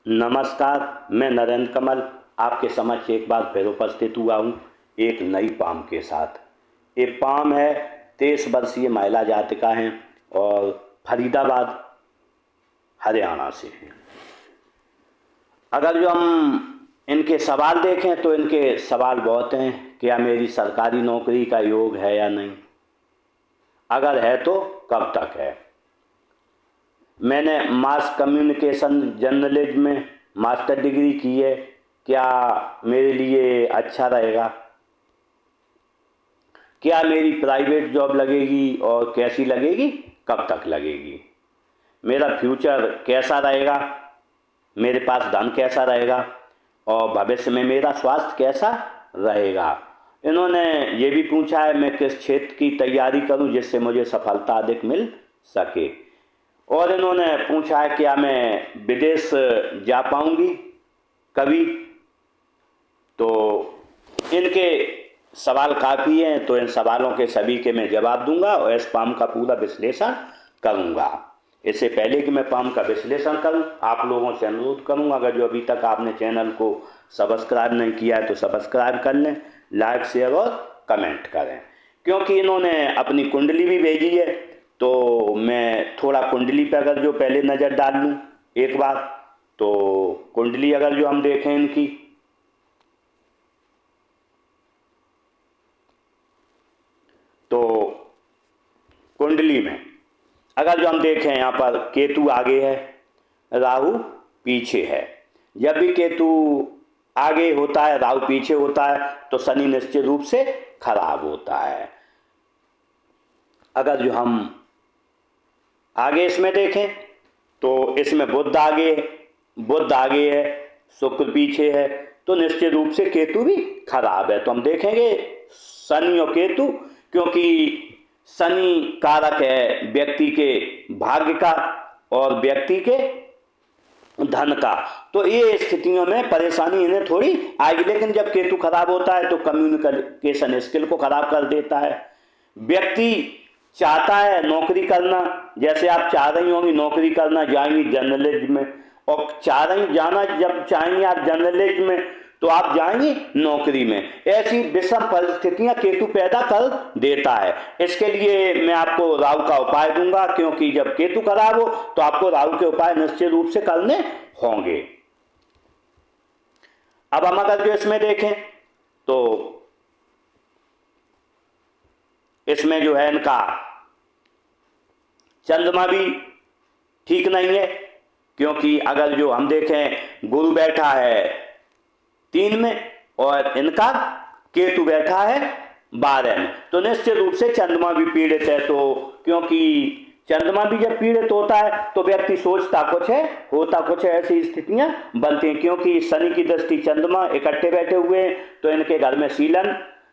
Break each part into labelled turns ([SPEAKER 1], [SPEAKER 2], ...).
[SPEAKER 1] नमस्कार, मैं नरेंद्र कमल आपके समक्ष एक बार फिर उपस्थित हुआ हूँ एक नई पाम के साथ। ये पाम है 23 वर्षीय महिला जातिका हैं और फरीदाबाद हरियाणा से हैं। अगर जो हम इनके सवाल देखें तो इनके सवाल बहुत हैं। क्या मेरी सरकारी नौकरी का योग है या नहीं, अगर है तो कब तक है। मैंने मास कम्युनिकेशन जर्नलिज्म में मास्टर डिग्री की है, क्या मेरे लिए अच्छा रहेगा। क्या मेरी प्राइवेट जॉब लगेगी और कैसी लगेगी, कब तक लगेगी। मेरा फ्यूचर कैसा रहेगा, मेरे पास धन कैसा रहेगा और भविष्य में मेरा स्वास्थ्य कैसा रहेगा। इन्होंने ये भी पूछा है मैं किस क्षेत्र की तैयारी करूं जिससे मुझे सफलता अधिक मिल सके। और इन्होंने पूछा है क्या मैं विदेश जा पाऊंगी कभी। तो इनके सवाल काफ़ी हैं, तो इन सवालों के सभी के मैं जवाब दूंगा और इस पाम का पूरा विश्लेषण करूंगा। इससे पहले कि मैं पाम का विश्लेषण करूं, आप लोगों से अनुरोध करूंगा, अगर जो अभी तक आपने चैनल को सब्सक्राइब नहीं किया है तो सब्सक्राइब कर लें, लाइक शेयर और कमेंट करें। क्योंकि इन्होंने अपनी कुंडली भी भेजी है, तो मैं थोड़ा कुंडली पर अगर जो पहले नज़र डाल लूँ एक बार, तो कुंडली अगर जो हम देखें इनकी, तो कुंडली में अगर जो हम देखें यहाँ पर केतु आगे है, राहु पीछे है। जब भी केतु आगे होता है राहु पीछे होता है तो शनि निश्चित रूप से खराब होता है। अगर जो हम आगे इसमें देखें तो इसमें बुध आगे है, शुक्र पीछे है, तो निश्चित रूप से केतु भी खराब है। तो हम देखेंगे शनि और केतु, क्योंकि शनि कारक है व्यक्ति के भाग्य का और व्यक्ति के धन का, तो ये स्थितियों में परेशानी इन्हें थोड़ी आएगी। लेकिन जब केतु खराब होता है तो कम्युनिकेशन स्किल को खराब कर देता है। व्यक्ति चाहता है नौकरी करना, जैसे आप चाह रही होंगी नौकरी करना, जाएंगी जर्नलिज्म में, और चाह रही जाना, जब चाहेंगे आप जर्नलिज्म में तो आप जाएंगी नौकरी में। ऐसी विषम परिस्थितियां केतु पैदा कर देता है। इसके लिए मैं आपको राहु का उपाय दूंगा, क्योंकि जब केतु खराब हो तो आपको राहु के उपाय निश्चित रूप से करने होंगे। अब हम अगर जो इसमें देखें तो इसमें जो है इनका चंद्रमा भी ठीक नहीं है, क्योंकि अगर जो हम देखें गुरु बैठा है 3 में और इनका केतु बैठा है 12 में, तो निश्चित रूप से चंद्रमा भी पीड़ित है। तो क्योंकि चंद्रमा भी जब पीड़ित होता है तो व्यक्ति सोचता कुछ है होता कुछ है, ऐसी स्थितियां बनती हैं। क्योंकि शनि की दृष्टि चंद्रमा इकट्ठे बैठे हुए हैं तो इनके घर में सीलन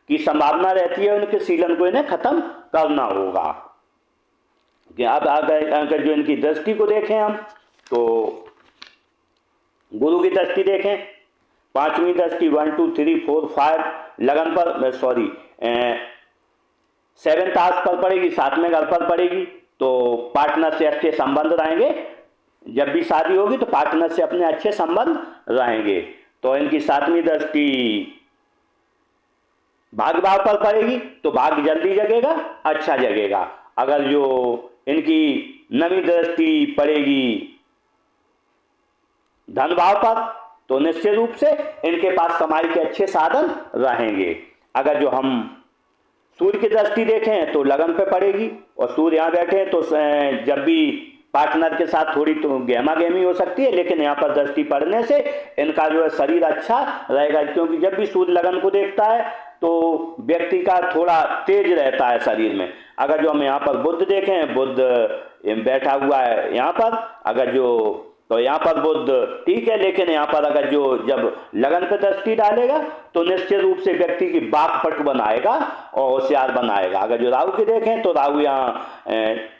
[SPEAKER 1] की संभावना रहती है, उनके सीलन को इन्हें खत्म करना होगा। अब अगर जो इनकी दृष्टि को देखें हम तो गुरु की दृष्टि देखें, 5वीं दृष्टि 1 2 3 4 5 लगन पर, सॉरी 7th हाउस पर पड़ेगी, 7वें घर पर पड़ेगी। तो पार्टनर से अच्छे संबंध रहेंगे, जब भी शादी होगी तो पार्टनर से अपने अच्छे संबंध रहेंगे। तो इनकी 7वीं दृष्टि भाग्य भाव पर पड़ेगी तो भाग्य जल्दी जगेगा, अच्छा जगेगा। अगर जो इनकी 9वीं दृष्टि पड़ेगी धन भाव पर तो निश्चित रूप से इनके पास कमाई के अच्छे साधन रहेंगे। अगर जो हम सूर्य की दृष्टि देखें तो लगन पे पड़ेगी और सूर्य यहाँ बैठे हैं तो जब भी पार्टनर के साथ थोड़ी तो गहमा गहमी हो सकती है, लेकिन यहाँ पर दृष्टि पड़ने से इनका जो है शरीर अच्छा रहेगा। क्योंकि जब भी सूर्य लगन को देखता है तो व्यक्ति का थोड़ा तेज रहता है शरीर में। अगर जो हम यहाँ पर बुध देखें, बुध बैठा हुआ है यहाँ पर, अगर जो तो यहाँ पर बुध ठीक है, लेकिन यहाँ पर अगर जो जब लगन पे दृष्टि डालेगा तो निश्चित रूप से व्यक्ति की बाकपटु बनाएगा और होशियार बनाएगा। अगर जो राहु की देखें तो राहु यहाँ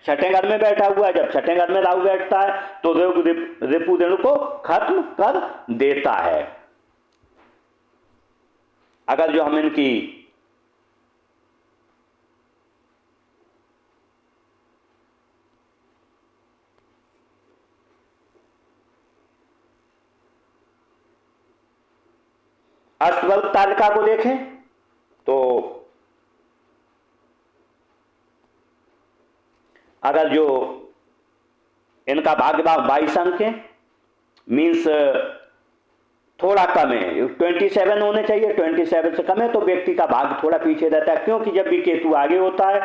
[SPEAKER 1] 6ठे घर में बैठा हुआ है, जब 6ठे घर में राहु बैठता है तो रिपु ऋण को खत्म कर देता है। अगर जो हम इनकी अष्टवर्ग तालिका को देखें तो अगर जो इनका भाग्य भाव 22 अंक है, मीन्स थोड़ा कम है, 27 होने चाहिए, 27 से कम है तो व्यक्ति का भाग्य थोड़ा पीछे रहता है, क्योंकि जब भी केतु आगे होता है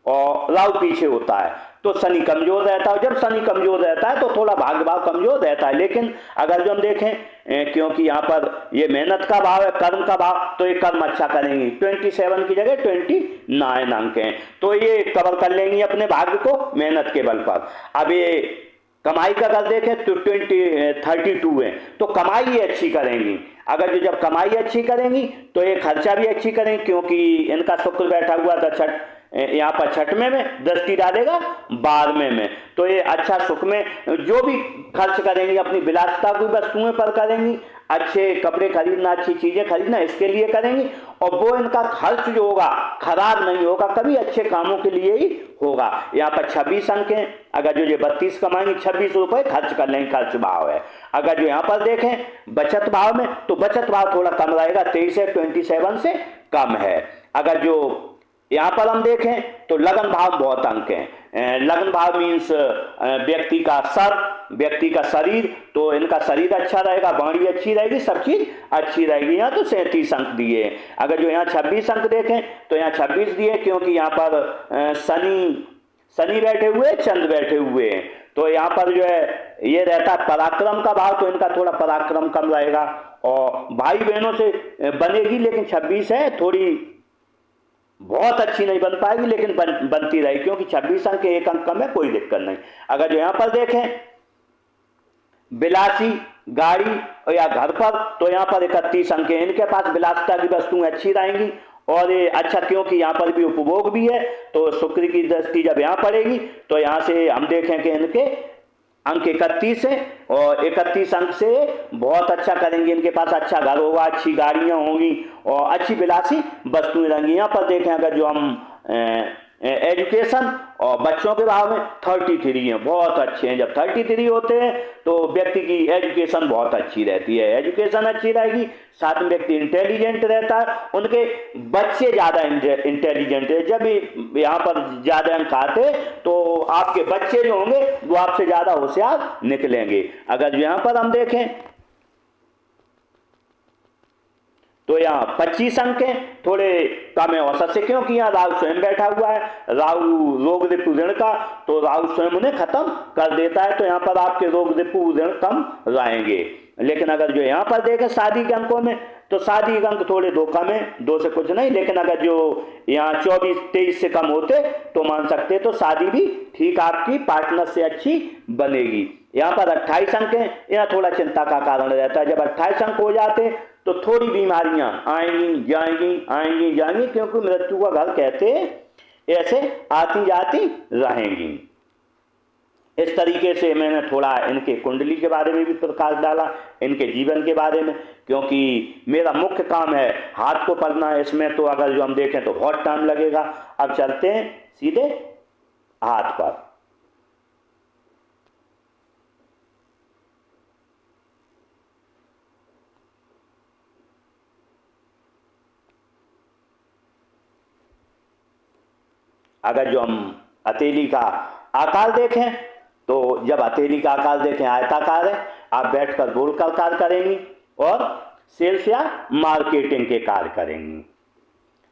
[SPEAKER 1] और राहु पीछे होता है तो शनि कमजोर रहता है। जब शनि कमजोर रहता है तो थोड़ा भाग्य भाव कमजोर रहता है। लेकिन अगर जो हम देखें क्योंकि यहाँ पर ये मेहनत का भाव है, कर्म का भाव, तो ये कर्म अच्छा करेंगी। 27 की जगह 29 अंक हैं, तो ये कवर कर लेंगी अपने भाग्य को मेहनत के बल पर। अब ये कमाई का अगर देखें तो 32 है, तो कमाई ये अच्छी करेंगी। अगर जो जब कमाई अच्छी करेंगी तो ये खर्चा भी अच्छी करेंगी, क्योंकि इनका शुक्र बैठा हुआ था छठ, यहाँ पर छठवें में दृष्टि डालेगा 12वें में, तो ये अच्छा सुख में जो भी खर्च करेंगी अपनी विलासिता की वस्तुएं पर करेंगी, अच्छे कपड़े खरीदना, अच्छी चीजें खरीदना इसके लिए करेंगी, और वो इनका खर्च जो होगा खराब नहीं होगा, कभी अच्छे कामों के लिए ही होगा। यहाँ पर 26 अंक हैं, अगर जो 32 कमाएंगे 26 रुपए खर्च कर लेंगे, खर्च भाव है। अगर जो यहाँ पर देखें बचत भाव में तो बचत भाव थोड़ा कम रहेगा, 23 है, 27 से कम है। अगर जो यहाँ पर हम देखें तो लगन भाव बहुत अंक हैं। लगन भाव मीन्स व्यक्ति का सर, व्यक्ति का शरीर, तो इनका शरीर अच्छा रहेगा, वाणी अच्छी रहेगी, सब चीज अच्छी रहेगी। यहाँ तो 37 अंक दिए। अगर जो यहाँ 26 अंक देखें तो यहाँ 26 दिए, क्योंकि यहाँ पर शनि बैठे हुए, चंद्र बैठे हुए हैं, तो यहाँ पर जो है ये रहता है पराक्रम का भाव, तो इनका थोड़ा पराक्रम कम रहेगा। और भाई बहनों से बनेगी, लेकिन 26 है, थोड़ी बहुत अच्छी नहीं बन पाएगी, लेकिन बनती रहेगी, क्योंकि 26 अंक, एक अंक कम है, कोई दिक्कत नहीं। अगर जो यहाँ पर देखें विलासी गाड़ी या घर पर, तो यहाँ पर 31 अंक है, इनके पास विलासिता की वस्तुएं अच्छी रहेंगी, और ये अच्छा क्योंकि यहाँ पर भी उपभोग भी है, तो शुक्र की दृष्टि जब यहाँ पड़ेगी तो यहाँ से हम देखें कि इनके अंक 31 है, और 31 अंक से बहुत अच्छा करेंगे। इनके पास अच्छा घर होगा, अच्छी गाड़ियां होंगी और अच्छी विलासी वस्तुएं रहेंगी। यहाँ पर देखें अगर जो हम एजुकेशन और बच्चों के भाव में 33 हैं, बहुत अच्छे हैं। जब 33 होते हैं तो व्यक्ति की एजुकेशन बहुत अच्छी रहती है, एजुकेशन अच्छी रहेगी, साथ में व्यक्ति इंटेलिजेंट रहता है, उनके बच्चे ज़्यादा इंटेलिजेंट है। जब यहाँ पर ज़्यादा अंक आते तो आपके बच्चे जो होंगे वो आपसे ज़्यादा होशियार निकलेंगे। अगर यहाँ पर हम देखें तो यहाँ 25 अंक हैं, थोड़े कम है औसत से, क्योंकि यहाँ राहु स्वयं बैठा हुआ है, राहु रोग रिपु ऋण का, तो राहु स्वयं उन्हें खत्म कर देता है, तो यहाँ पर आपके रोग रिपु ऋण कम रहेंगे। लेकिन अगर जो यहाँ पर देखें शादी के अंकों में, तो शादी के अंक थोड़े 2 कम है, 2 से कुछ नहीं, लेकिन अगर जो यहाँ 24-23 से कम होते तो मान सकते, तो शादी भी ठीक आपकी पार्टनर से अच्छी बनेगी। यहाँ पर 28 अंक हैं, यहाँ थोड़ा चिंता का कारण रहता है। जब 28 अंक हो जाते तो थोड़ी बीमारियां आएंगी जाएंगी, क्योंकि मृत्यु का घर कहते ऐसे आती जाती रहेंगी। इस तरीके से मैंने थोड़ा इनके कुंडली के बारे में भी प्रकाश डाला, इनके जीवन के बारे में, क्योंकि मेरा मुख्य काम है हाथ को पढ़ना है इसमें, तो अगर जो हम देखें तो बहुत टाइम लगेगा। अब चलते हैं सीधे हाथ पर। अगर जो हम हथेली का आकार देखें तो जब हथेली का आकार देखें आयताकार है, आप बैठकर गोलकर कार्य करेंगी और सेल्स या मार्केटिंग के कार्य करेंगी।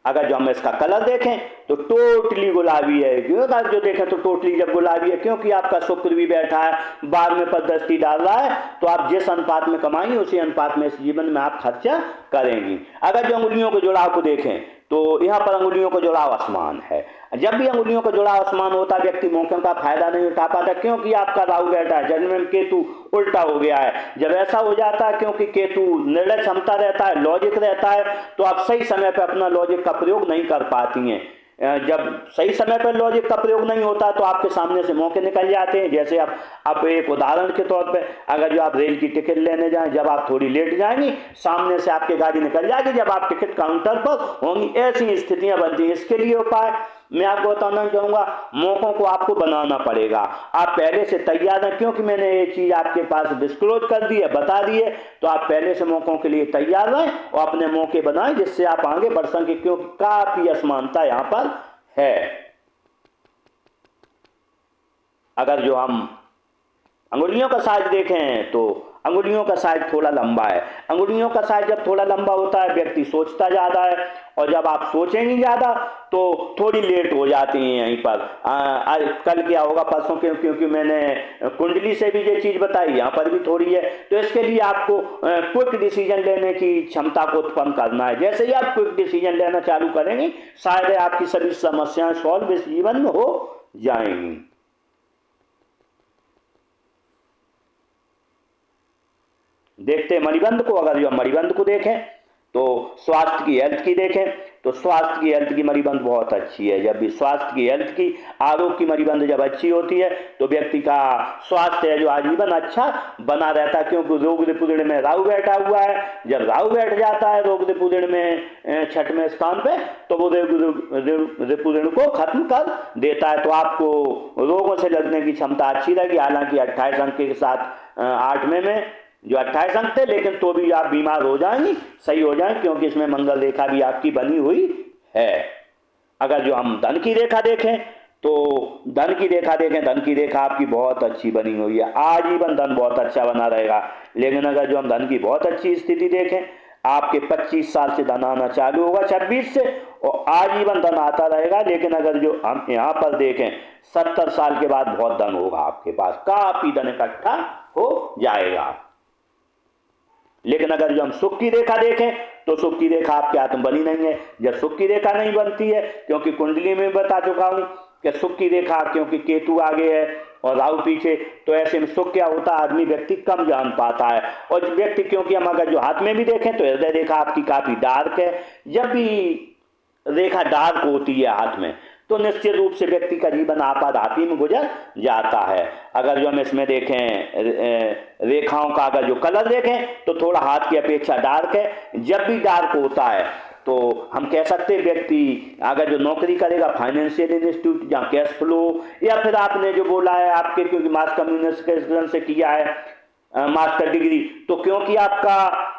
[SPEAKER 1] अगर जो हम इसका कलर देखें तो टोटली गुलाबी है, अगर जो देखें तो टोटली जब गुलाबी है, क्योंकि आपका शुक्र भी बैठा है, 12वें पर दृष्टि डाल रहा है, तो आप जिस अनुपात में कमाएंगे उसी अनुपात में इस जीवन में आप खर्चा करेंगी। अगर जो अंगुलियों के जुड़ाव को देखें तो यहाँ पर अंगुलियों का जुड़ाव असमान है। जब भी अंगुलियों का जुड़ाव असमान होता है व्यक्ति मौके का फायदा नहीं उठा पाता, क्योंकि आपका राहु बैठा है, जन्म में केतु उल्टा हो गया है। जब ऐसा हो जाता है क्योंकि केतु निर्णय क्षमता रहता है, लॉजिक रहता है, तो आप सही समय पर अपना लॉजिक का प्रयोग नहीं कर पाती हैं। जब सही समय पर लॉजिक का प्रयोग नहीं होता तो आपके सामने से मौके निकल जाते हैं। जैसे आप एक उदाहरण के तौर पे अगर जो आप रेल की टिकट लेने जाएं, जब आप थोड़ी लेट जाएंगी सामने से आपकी गाड़ी निकल जाएगी, जब आप टिकट काउंटर पर होंगी, ऐसी स्थितियां बनती हैं। इसके लिए उपाय मैं आपको बताना चाहूँगा, मौक़ों को आपको बनाना पड़ेगा। आप पहले से तैयार हैं, क्योंकि मैंने ये चीज़ आपके पास डिस्क्लोज कर दी है, बता दी है, तो आप पहले से मौक़ों के लिए तैयार रहें और अपने मौके बनाएं जिससे आप आगे बढ़ सकें, क्योंकि काफ़ी असमानता यहाँ पर है। अगर जो हम अंगुलियों का साइज देखें तो अंगुलियों का साइज थोड़ा लंबा है। अंगुलियों का साइज जब थोड़ा लंबा होता है, व्यक्ति सोचता ज़्यादा है, और जब आप सोचेंगे ज़्यादा तो थोड़ी लेट हो जाती हैं यहीं पर। कल क्या होगा, परसों, क्योंकि मैंने कुंडली से भी ये चीज़ बताई, यहाँ पर भी थोड़ी है। तो इसके लिए आपको क्विक डिसीजन लेने की क्षमता को उत्पन्न करना है। जैसे ही आप क्विक डिसीजन लेना चालू करेंगे, शायद आपकी सभी समस्याएं सॉल्व इस जीवन में हो जाएंगी। देखते हैं मणिबंध को। अगर जो हम मणिबंध को देखें तो स्वास्थ्य की, हेल्थ की देखें तो स्वास्थ्य की, हेल्थ की मणिबंध बहुत अच्छी है। जब भी स्वास्थ्य की, हेल्थ की, आरोग्य की मणिबंध जब अच्छी होती है तो व्यक्ति का स्वास्थ्य है जो आजीवन अच्छा बना रहता है, क्योंकि रोग रिपुदण में राहु बैठा हुआ है। जब राहु बैठ जाता है रोग रिपुदण में 6वें स्थान पे, तो वो रिपुदण को खत्म कर देता है। तो आपको रोगों से लड़ने की क्षमता अच्छी रहेगी। हालांकि 28 अंक के साथ 8वें में जो 28 अंक थे, लेकिन तो भी आप बीमार हो जाएंगे, सही हो जाएंगे, क्योंकि इसमें मंगल रेखा भी आपकी बनी हुई है। अगर जो हम धन की रेखा देखें तो धन की रेखा देखें, धन की रेखा आपकी बहुत अच्छी बनी हुई है, आजीवन धन बहुत अच्छा बना रहेगा। लेकिन अगर जो हम धन की बहुत अच्छी स्थिति देखें, आपके 25 साल से धन आना चालू होगा 26 से, और आजीवन धन आता रहेगा। लेकिन अगर जो हम यहाँ पर देखें 70 साल के बाद बहुत धन होगा आपके पास, काफी धन इकट्ठा हो जाएगा। लेकिन अगर जो हम सुख की रेखा देखें तो सुख की रेखा आपके हाथ में बनी नहीं है। जब सुख की रेखा नहीं बनती है, क्योंकि कुंडली में बता चुका हूं कि सुख की रेखा, क्योंकि केतु आगे है और राहु पीछे, तो ऐसे में सुख क्या होता है, आदमी व्यक्ति कम जान पाता है। और व्यक्ति, क्योंकि हम अगर जो हाथ में भी देखें तो हृदय रेखा आपकी काफी डार्क है। जब भी रेखा डार्क होती है हाथ में, तो निश्चित रूप से व्यक्ति का जीवन आपाधापी में गुजर जाता है। अगर जो हम इसमें देखें रेखाओं का अगर जो कलर देखें तो थोड़ा हाथ की अपेक्षा डार्क है। जब भी डार्क होता है तो हम कह सकते हैं व्यक्ति अगर जो नौकरी करेगा फाइनेंशियल इंस्टीट्यूट जहाँ कैश फ्लो, या फिर आपने जो बोला है आपके, क्योंकि मास कम्युनिकेशन से किया है मास्टर डिग्री, तो क्योंकि आपका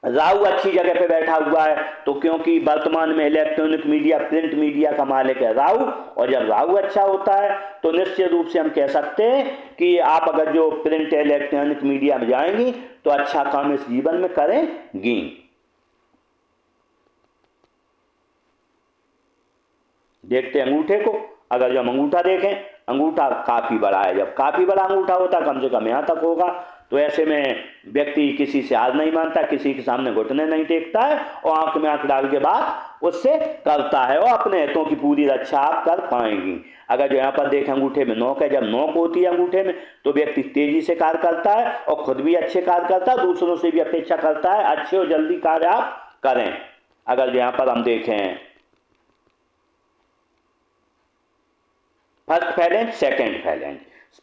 [SPEAKER 1] राहु अच्छी जगह पे बैठा हुआ है, तो क्योंकि वर्तमान में इलेक्ट्रॉनिक मीडिया, प्रिंट मीडिया का मालिक है राहु, और जब राहु अच्छा होता है तो निश्चित रूप से हम कह सकते हैं कि आप अगर जो प्रिंट इलेक्ट्रॉनिक मीडिया में जाएंगी तो अच्छा काम इस जीवन में करेंगी। देखते हैं अंगूठे को। अगर जो हम अंगूठा देखें, अंगूठा काफी बड़ा है। जब काफी बड़ा अंगूठा होता है, कम से कम यहाँ तक होगा, तो ऐसे में व्यक्ति किसी से हार नहीं मानता, किसी के सामने घुटने नहीं टेकता है, और आंख में आंख डाल के बात उससे करता है, और अपने हितों की पूरी रक्षा आप कर पाएंगी। अगर जो यहाँ पर देखें अंगूठे में नोक है, जब नोक होती है अंगूठे में तो व्यक्ति तेजी से कार्य करता है और खुद भी अच्छे कार्य करता है, दूसरों से भी अपेक्षा करता है अच्छे और जल्दी कार्य आप करें। अगर यहाँ पर हम देखें first phalange, second phalange,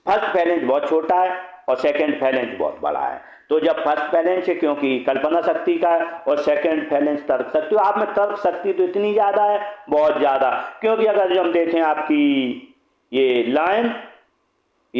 [SPEAKER 1] first phalange बहुत छोटा है और सेकेंड फैलेंज बहुत बड़ा है। तो जब फर्स्ट फैलेंज है क्योंकि कल्पना शक्ति का है, और सेकेंड फैलेंज तर्क शक्ति, तो आप में तर्क शक्ति तो इतनी ज़्यादा है, बहुत ज़्यादा, क्योंकि अगर जो हम देखें आपकी ये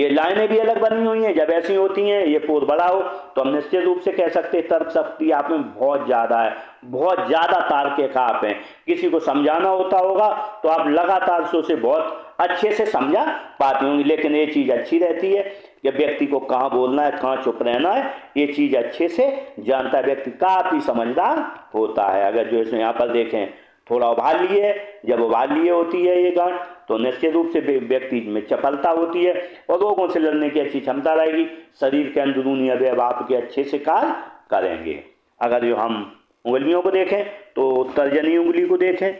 [SPEAKER 1] लाइनें भी अलग बनी हुई हैं, जब ऐसी होती हैं ये पोर बड़ा हो, तो हम निश्चित रूप से कह सकते हैं तर्क शक्ति आप में बहुत ज़्यादा है, बहुत ज़्यादा तार्किक आप हैं। किसी को समझाना होता होगा तो आप लगातार उसे बहुत अच्छे से समझा पाती होंगी। लेकिन ये चीज़ अच्छी रहती है कि व्यक्ति को कहाँ बोलना है, कहाँ चुप रहना है, ये चीज़ अच्छे से जानता है, व्यक्ति काफ़ी समझदार होता है। अगर जो इसमें यहाँ पर देखें थोड़ा उभार लिए, जब उभार लिए होती है ये गांठ, तो निश्चित रूप से व्यक्ति में चपलता होती है और रोगों से लड़ने की अच्छी क्षमता रहेगी। शरीर के अंदरूनी अवयव आपके अच्छे से कार्य करेंगे। अगर जो हम उंगलियों को देखें तो तर्जनी उंगली को देखें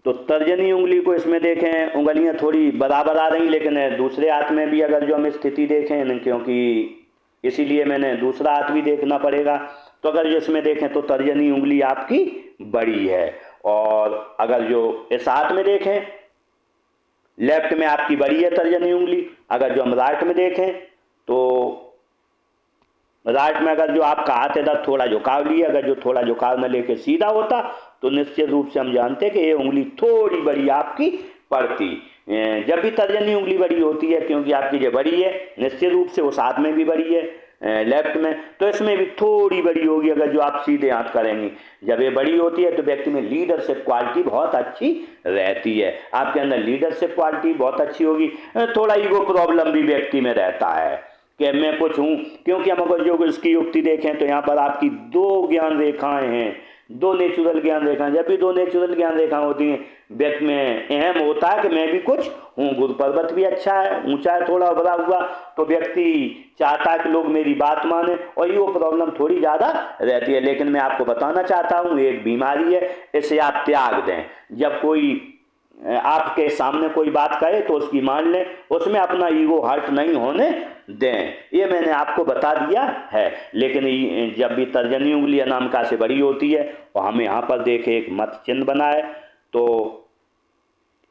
[SPEAKER 1] तो तर्जनी उंगली को इसमें देखें, उंगलियां थोड़ी बराबर आ रही, लेकिन दूसरे हाथ में भी अगर जो हम स्थिति देखें, क्योंकि इसीलिए मैंने दूसरा हाथ भी देखना पड़ेगा, तो अगर जो इसमें देखें तो तर्जनी उंगली आपकी बड़ी है। और अगर जो इस हाथ में देखें लेफ्ट में आपकी बड़ी है तर्जनी उंगली। अगर जो हम राइट में देखें तो राइट में अगर जो आपका हाथ इधर थोड़ा झुकाव लिए, अगर जो थोड़ा झुकाव न लेके सीधा होता तो निश्चित रूप से हम जानते हैं कि ये उंगली थोड़ी बड़ी आपकी पड़ती। जब भी तर्जनी उंगली बड़ी होती है, क्योंकि आपकी जो बड़ी है निश्चित रूप से उस हाथ में भी बड़ी है लेफ्ट में, तो इसमें भी थोड़ी बड़ी होगी अगर जो आप सीधे हाथ करेंगे। जब ये बड़ी होती है तो व्यक्ति में लीडरशिप क्वालिटी बहुत अच्छी रहती है, आपके अंदर लीडरशिप क्वालिटी बहुत अच्छी होगी। थोड़ा ईगो प्रॉब्लम भी व्यक्ति में रहता है कि मैं कुछ हूँ, क्योंकि हम अगर जो इसकी युक्ति देखें तो यहाँ पर आपकी दो ज्ञान रेखाएं हैं, दो नेचुरल ज्ञान रेखाएं। जब भी दो नेचुरल ज्ञान रेखा होती हैं व्यक्ति में अहम होता है कि मैं भी कुछ हूँ। गुरु पर्वत भी अच्छा है, ऊंचा है, थोड़ा बड़ा हुआ तो व्यक्ति चाहता है कि लोग मेरी बात माने, और ये प्रॉब्लम थोड़ी ज़्यादा रहती है। लेकिन मैं आपको बताना चाहता हूँ ये एक बीमारी है, इसे आप त्याग दें। जब कोई आपके सामने कोई बात कहे तो उसकी मान लें, उसमें अपना ईगो हर्ट नहीं होने दें, ये मैंने आपको बता दिया है। लेकिन जब भी तर्जनी उंगली अनामिका से बड़ी होती है और हमें यहाँ पर देखे एक मत चिन्ह बना है, तो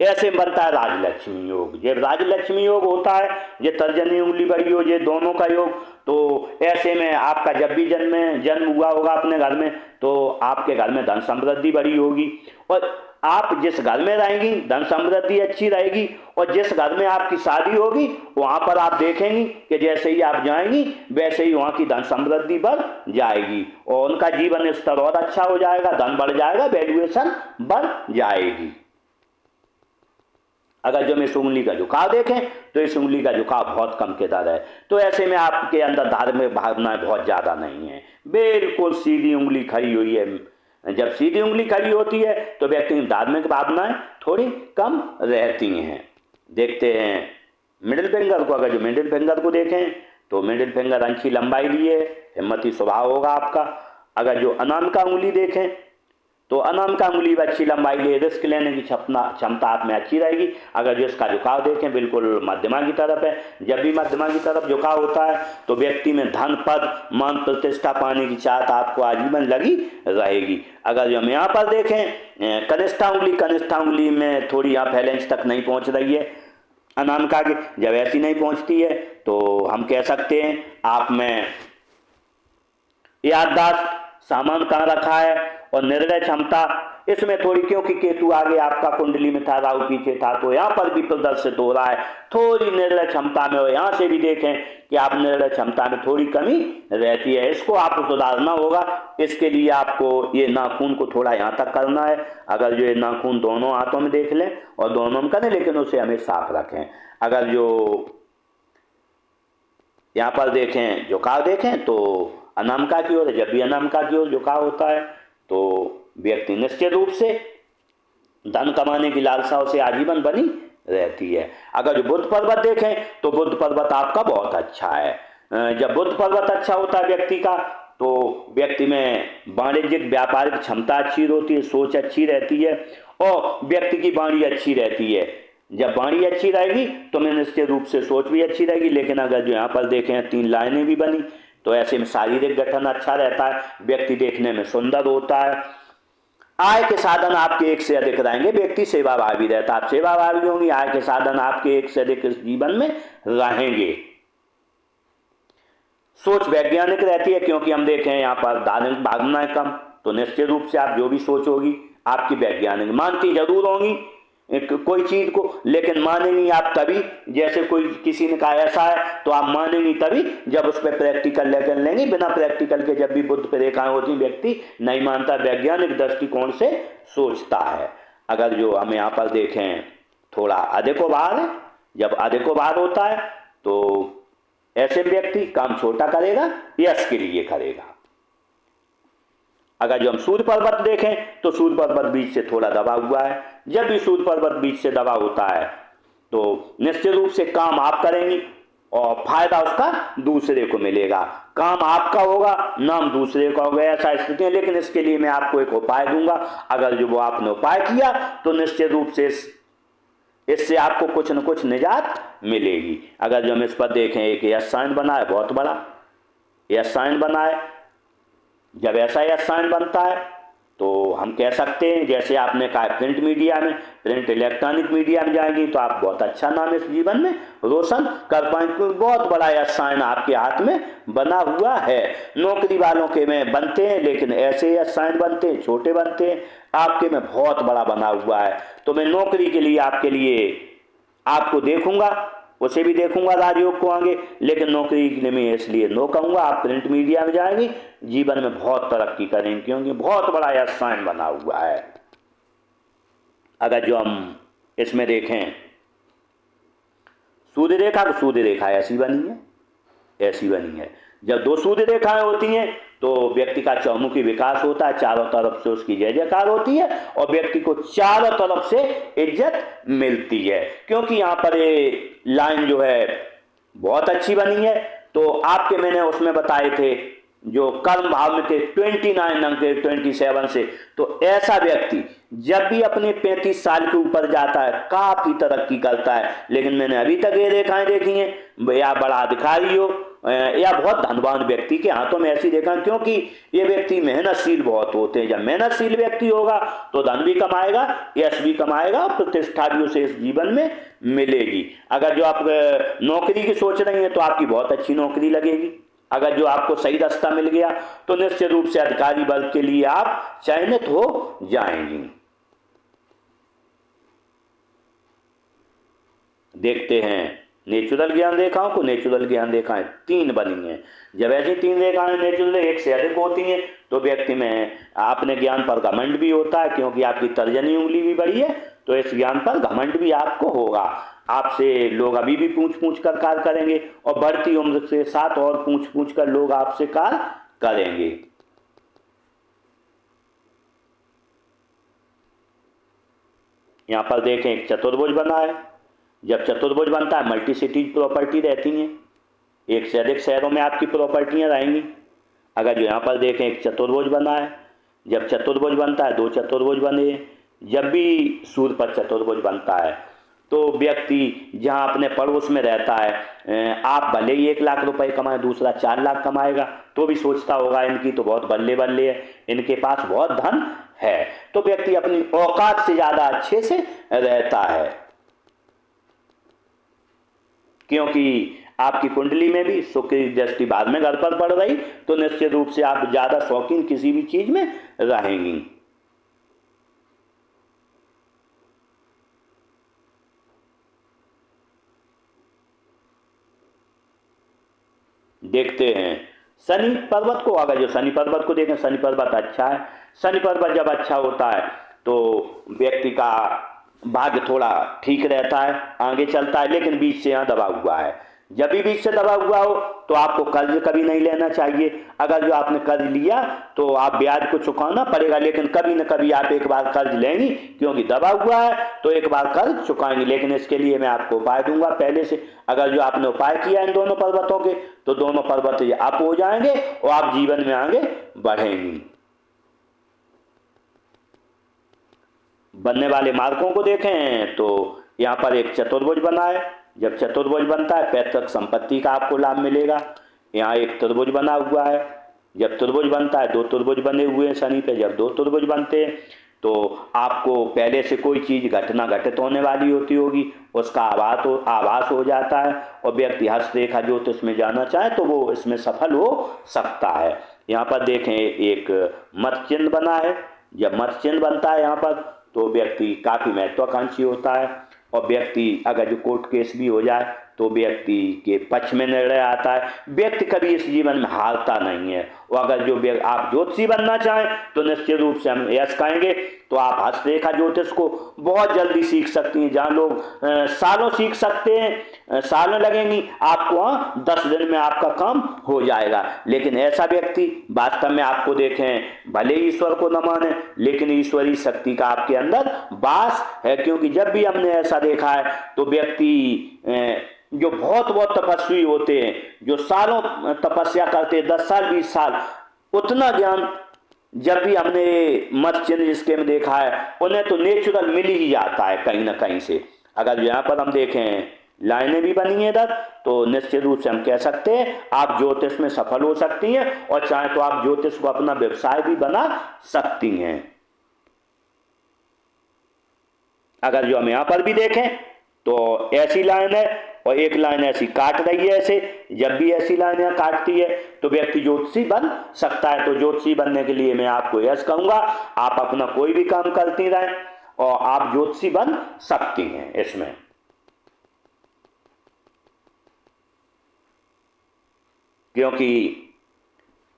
[SPEAKER 1] ऐसे बनता है राजलक्ष्मी योग। जब राजलक्ष्मी योग होता है, ये तर्जनी उंगली बड़ी हो, ये दोनों का योग, तो ऐसे में आपका जब भी जन्म हुआ होगा अपने घर में, तो आपके घर में धन समृद्धि बड़ी होगी, और आप जिस घर में रहेंगी धन समृद्धि अच्छी रहेगी, और जिस घर में आपकी शादी होगी वहाँ पर आप देखेंगी कि जैसे ही आप जाएंगी वैसे ही वहाँ की धन समृद्धि बढ़ जाएगी, और उनका जीवन स्तर और अच्छा हो जाएगा, धन बढ़ जाएगा, वैल्यूएशन बढ़ जाएगी। अगर जो हम इस उंगली का झुकाव देखें तो इस उंगली का झुकाव बहुत कम के दर है, तो ऐसे में आपके अंदर धार्मिक भावनाएं बहुत ज़्यादा नहीं है, बिल्कुल सीधी उंगली खड़ी हुई है। जब सीधी उंगली खड़ी होती है तो व्यक्ति की धार्मिक भावनाएं थोड़ी कम रहती हैं। देखते हैं मिडिल फिंगर को। अगर जो मिडिल फिंगर को देखें तो मिडिल फिंगर अच्छी लंबाई लिए, हिम्मती स्वभाव होगा आपका। अगर जो अनामिका उंगली देखें तो अनामिका उंगली भी अच्छी लंबाई ले, रिस्क लेने की क्षमता आप में अच्छी रहेगी। अगर जो इसका झुकाव देखें बिल्कुल मध्यमा की तरफ है। जब भी मध्यमा की तरफ झुकाव होता है तो व्यक्ति में धन, पद, मान, प्रतिष्ठा पाने की चाहत आपको आजीवन लगी रहेगी। अगर जो हम यहाँ पर देखें कनिष्ठा उंगली में थोड़ी यहाँ फैलेंस तक नहीं पहुँच रही है अनामिका के, जब ऐसी नहीं पहुँचती है तो हम कह सकते हैं आप में याददाश्त, सामान कहाँ रखा है, और निर्णय क्षमता इसमें थोड़ी, क्योंकि केतु आगे आपका कुंडली में था, राहु पीछे था, तो यहाँ पर भी प्रदर्शित हो रहा है थोड़ी निर्णय क्षमता में। और यहाँ से भी देखें कि आप निर्णय क्षमता में थोड़ी कमी रहती है, इसको आपको सुधारना होगा। इसके लिए आपको ये नाखून को थोड़ा यहाँ तक करना है। अगर जो ये नाखून दोनों हाथों में देख लें और दोनों में करें, लेकिन उसे हमें साफ रखें। अगर जो यहाँ पर देखें झुकाव देखें तो अनामिका की ओर, जब भी अनामिका की ओर झुकाव होता है तो व्यक्ति निश्चित रूप से धन कमाने की लालसा उसे आजीवन बनी रहती है। अगर जो बुध पर्वत देखें तो बुध पर्वत आपका बहुत अच्छा है। जब बुध पर्वत अच्छा होता है व्यक्ति का तो व्यक्ति में वाणिज्यिक व्यापारिक क्षमता अच्छी होती है, सोच अच्छी रहती है, और व्यक्ति की वाणी अच्छी रहती है। जब वाणी अच्छी रहेगी तो मैं निश्चित रूप से सोच भी अच्छी रहेगी। लेकिन अगर जो यहाँ पर देखें 3 लाइनें भी बनी तो ऐसे में शारीरिक गठन अच्छा रहता है, व्यक्ति देखने में सुंदर होता है। आय के साधन आपके एक से अधिक रहेंगे, व्यक्ति सेवाभावी रहता है, आप सेवाभावी होंगे, आय के साधन आपके एक से अधिक इस जीवन में रहेंगे। सोच वैज्ञानिक रहती है, क्योंकि हम देखें यहाँ पर धार्मिक भावनाएं कम, तो निश्चित रूप से आप जो भी सोच होगी आपकी वैज्ञानिक, मानती जरूर होंगी कोई चीज को, लेकिन मानेंगी आप तभी, जैसे कोई किसी ने कहा ऐसा है तो आप मानेंगी तभी जब उस पर प्रैक्टिकल लेकर लेंगे। बिना प्रैक्टिकल के जब भी बुद्ध पे रेखाएं होती व्यक्ति नहीं मानता, वैज्ञानिक दृष्टिकोण से सोचता है। अगर जो हम यहाँ पर देखें थोड़ा अधिको भार है, जब अधिको भार होता है तो ऐसे व्यक्ति काम छोटा करेगा, यश के लिए करेगा। अगर जो हम सूर्य पर्वत देखें तो सूर्य पर्वत बीच से थोड़ा दबा हुआ है। जब भी सूर्य पर्वत बीच से दबा होता है तो निश्चित रूप से काम आप करेंगी और फायदा उसका दूसरे को मिलेगा। काम आपका होगा, नाम दूसरे का होगा, ऐसा स्थिति है। लेकिन इसके लिए मैं आपको एक उपाय दूंगा। अगर जो वो आपने उपाय किया तो निश्चित रूप से इससे आपको कुछ न कुछ निजात मिलेगी। अगर जो हम इस पर देखें एक यश साइन बना है, बहुत बड़ा यश साइन बना है। जब ऐसा यश साइन बनता है तो हम कह सकते हैं, जैसे आपने कहा प्रिंट मीडिया में, प्रिंट इलेक्ट्रॉनिक मीडिया में जाएंगी तो आप बहुत अच्छा नाम इस जीवन में रोशन कर पाएंगे, क्योंकि बहुत बड़ा यह साइन आपके हाथ में बना हुआ है। नौकरी वालों के में बनते हैं, लेकिन ऐसे यह साइन बनते हैं, छोटे बनते हैं, आपके में बहुत बड़ा बना हुआ है। तो मैं नौकरी के लिए आपको देखूंगा, उसे भी देखूंगा राजयोग को आगे, लेकिन नौकरी के लिए मैं इसलिए नो कहूँगा। आप प्रिंट मीडिया में जाएंगे, जीवन में बहुत तरक्की करेंगे, क्योंकि बहुत बड़ा यह साइन बना हुआ है। अगर जो हम इसमें देखें सूर्य रेखा, तो सूर्य रेखा ऐसी बनी है, ऐसी बनी है। जब दो सूर्य रेखाएं होती हैं तो व्यक्ति का चौमुखी विकास होता है, चारों तरफ से उसकी जय जयकार होती है और व्यक्ति को चारों तरफ से इज्जत मिलती है, क्योंकि यहाँ पर ये लाइन जो है बहुत अच्छी बनी है। तो आपके मैंने उसमें बताए थे जो कर्म भाव में थे 29 अंक थे 27 से, तो ऐसा व्यक्ति जब भी अपने 35 साल के ऊपर जाता है काफी तरक्की करता है। लेकिन मैंने अभी तक ये रेखाएं देखी हैं, या बड़ा अधिकारी हो या बहुत धनवान व्यक्ति के हाथों में ऐसी देखा, क्योंकि ये व्यक्ति मेहनतशील बहुत होते हैं। जब मेहनतशील व्यक्ति होगा तो धन भी कमाएगा, यश भी कमाएगा, प्रतिष्ठा भी उसे इस जीवन में मिलेगी। अगर जो आप नौकरी की सोच रही हैं तो आपकी बहुत अच्छी नौकरी लगेगी। अगर जो आपको सही रास्ता मिल गया तो निश्चित रूप से अधिकारी वर्ग के लिए आप चयनित हो जाएंगी। देखते हैं नेचुरल ज्ञान रेखाओं को। नेचुरल ज्ञान रेखाएं 3 बनी हैं। जब ऐसी 3 रेखाएं नेचुरल एक से अधिक होती हैं तो व्यक्ति में अपने ज्ञान पर घमंड भी होता है, क्योंकि आपकी तर्जनी उंगली भी बड़ी है, तो इस ज्ञान पर घमंड भी आपको होगा। आपसे लोग अभी भी पूछ पूछ कर कार्य करेंगे और बढ़ती उम्र के साथ और पूछ पूछ कर लोग आपसे कार्य करेंगे। यहाँ पर देखें एक चतुर्भुज बना है। जब चतुर्भुज बनता है मल्टी सिटीज प्रॉपर्टी रहती हैं, एक से अधिक शहरों में आपकी प्रॉपर्टियां रहेंगी। अगर जो यहाँ पर देखें एक चतुर्भुज बना है, जब चतुर्भुज बनता है 2 चतुर्भुज बने, जब भी सूर्य पर चतुर्भुज बनता है तो व्यक्ति जहाँ अपने पड़ोस में रहता है, आप भले ही 1 लाख रुपए कमाए, दूसरा 4 लाख कमाएगा तो भी सोचता होगा इनकी तो बहुत बल्ले बल्ले है, इनके पास बहुत धन है, तो व्यक्ति अपनी औकात से ज़्यादा अच्छे से रहता है। क्योंकि आपकी कुंडली में भी शुक्र की दृष्टि बाद में घर पर पड़ रही, तो निश्चित रूप से आप ज़्यादा शौकीन किसी भी चीज़ में रहेंगी। देखते हैं शनि पर्वत को। अगर जो शनि पर्वत को देखें, शनि पर्वत अच्छा है। शनि पर्वत जब अच्छा होता है तो व्यक्ति का भाग्य थोड़ा ठीक रहता है, आगे चलता है, लेकिन बीच से यहाँ दबा हुआ है। जब भी बीच से दबा हुआ हो तो आपको कर्ज कभी नहीं लेना चाहिए। अगर जो आपने कर्ज लिया तो आप ब्याज को चुकाना पड़ेगा, लेकिन कभी न कभी आप एक बार कर्ज लेंगी, क्योंकि दबा हुआ है तो एक बार कर्ज चुकाएंगे। लेकिन इसके लिए मैं आपको उपाय दूंगा पहले से। अगर जो आपने उपाय किया इन दोनों पर्वतों के तो दोनों पर्वत अप हो जाएंगे और आप जीवन में आगे बढ़ेंगी। बनने वाले मार्गों को देखें तो यहाँ पर एक चतुर्भुज बना है। जब चतुर्भुज बनता है पैतृक संपत्ति का आपको लाभ मिलेगा। यहाँ एक त्रिभुज बना हुआ है। जब त्रिभुज बनता है, 2 त्रिभुज बने हुए हैं शनि पे, जब 2 त्रिभुज बनते हैं तो आपको पहले से कोई चीज़ घटना घटित होने वाली होती होगी, उसका आभास हो जाता है और व्यक्ति हस्तरेखा ज्योतिष में जाना चाहे तो वो इसमें सफल हो सकता है। यहाँ पर देखें एक मत चिन्ह बना है। जब मत चिन्ह बनता है यहाँ पर तो व्यक्ति काफ़ी महत्वाकांक्षी होता है और व्यक्ति अगर जो कोर्ट केस भी हो जाए तो व्यक्ति के पक्ष में निर्णय आता है। व्यक्ति कभी इस जीवन में हारता नहीं है। और अगर जो आप ज्योतिषी बनना चाहें तो निश्चित रूप से हम यश कहेंगे। तो आप हस्तरेखा ज्योतिष को बहुत जल्दी सीख सकती हैं। जहाँ लोग सालों सीख सकते हैं, सालों लगेंगी, आपको वहाँ 10 दिन में आपका काम हो जाएगा। लेकिन ऐसा व्यक्ति वास्तव में आपको देखें, भले ईश्वर को न माने लेकिन ईश्वरीय शक्ति का आपके अंदर वास है। क्योंकि जब भी हमने ऐसा देखा है तो व्यक्ति जो बहुत बहुत तपस्वी होते हैं, जो सालों तपस्या करते हैं, 10 साल 20 साल, उतना ज्ञान जब भी हमने मत चिन्ह जिसके में देखा है उन्हें तो नेचुरल मिल ही जाता है कहीं ना कहीं से। अगर यहाँ पर हम देखें लाइनें भी बनी हैं इधर, तो निश्चित रूप से हम कह सकते हैं आप ज्योतिष में सफल हो सकती हैं, और चाहे तो आप ज्योतिष को अपना व्यवसाय भी बना सकती हैं। अगर जो हम यहाँ पर भी देखें तो ऐसी लाइन है और एक लाइन ऐसी काट रही है ऐसे, जब भी ऐसी लाइन काटती है तो व्यक्ति ज्योतिषी बन सकता है। तो ज्योतिषी बनने के लिए मैं आपको यस कहूंगा, आप अपना कोई भी काम करती रहें और आप ज्योतिषी बन सकती हैं इसमें। क्योंकि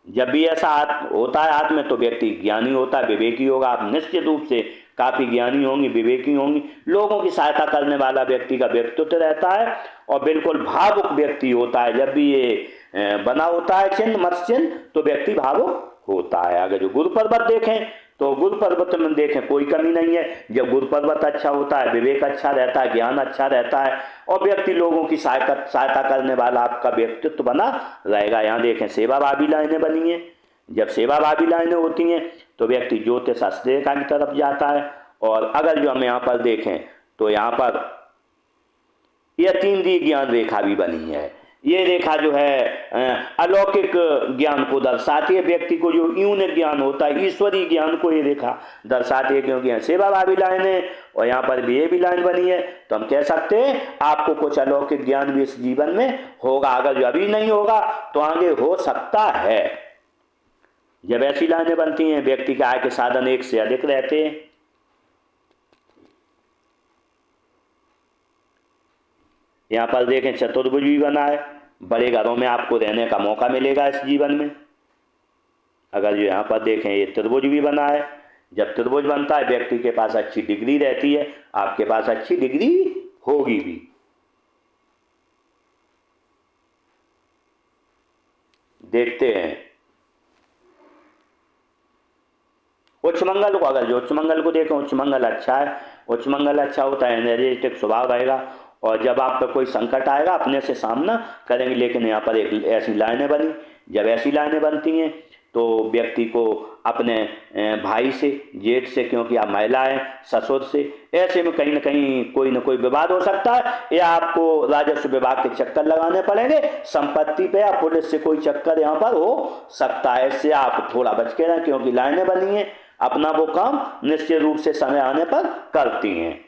[SPEAKER 1] जब भी ऐसा होता है हाथ में तो व्यक्ति ज्ञानी होता है, विवेकी होगा। आप निश्चित रूप से काफी ज्ञानी होंगी, विवेकी होंगी, लोगों की सहायता करने वाला व्यक्ति का व्यक्तित्व रहता है और बिल्कुल भावुक व्यक्ति होता है। जब भी ये बना होता है चिन्ह, मत्स्य चिन्ह, तो व्यक्ति भावुक होता है। अगर जो गुरु पर्वत देखें तो गुरु पर्वत में देखें कोई कमी नहीं है। जब गुरु पर्वत अच्छा होता है, विवेक अच्छा रहता है, ज्ञान अच्छा रहता है और व्यक्ति लोगों की सहायता करने वाला आपका व्यक्तित्व बना रहेगा। यहाँ देखें सेवाभावी लाइनें बनी हैं। जब सेवाभावी लाइनें होती हैं तो व्यक्ति ज्योतिष रेखा की तरफ जाता है। और अगर जो हम यहाँ पर देखें तो यहाँ पर यह 3D ज्ञान रेखा भी बनी है। ये रेखा जो है अलौकिक ज्ञान को दर्शाती है। व्यक्ति को जो यूनिक ज्ञान होता है, ईश्वरीय ज्ञान को ये रेखा दर्शाती है। क्योंकि यहाँ सेवाभावी लाइन है और यहाँ पर भी ये भी लाइन बनी है, तो हम कह सकते हैं आपको कुछ अलौकिक ज्ञान भी इस जीवन में होगा। अगर जो अभी नहीं होगा तो आगे हो सकता है। जब ऐसी लाइनें बनती हैं व्यक्ति के आय के साधन एक से अधिक रहते हैं। यहाँ पर देखें चतुर्भुज भी बना है। बड़े घरों में आपको रहने का मौका मिलेगा इस जीवन में। अगर जो यहाँ पर देखें ये त्रिभुज भी बना है। जब त्रिभुज बनता है व्यक्ति के पास अच्छी डिग्री रहती है, आपके पास अच्छी डिग्री होगी भी। देखते हैं उच्च मंगल को। अगर जो उच्च मंगल को देखें, उच्च मंगल अच्छा है। उच्च मंगल अच्छा होता है, एनर्जेटिक स्वभाव रहेगा और जब आप पर कोई संकट आएगा अपने से सामना करेंगे। लेकिन यहाँ पर एक ऐसी लाइनें बनी, जब ऐसी लाइनें बनती हैं तो व्यक्ति को अपने भाई से, जेठ से, क्योंकि आप महिला हैं, ससुर से, ऐसे में कहीं ना कोई विवाद हो सकता है या आपको राजस्व विभाग के चक्कर लगाने पड़ेंगे संपत्ति पे, या पुलिस से कोई चक्कर यहाँ पर हो सकता है। इससे आप थोड़ा बच के रहें क्योंकि लाइनें बनी हैं, अपना वो काम निश्चित रूप से समय आने पर करती हैं।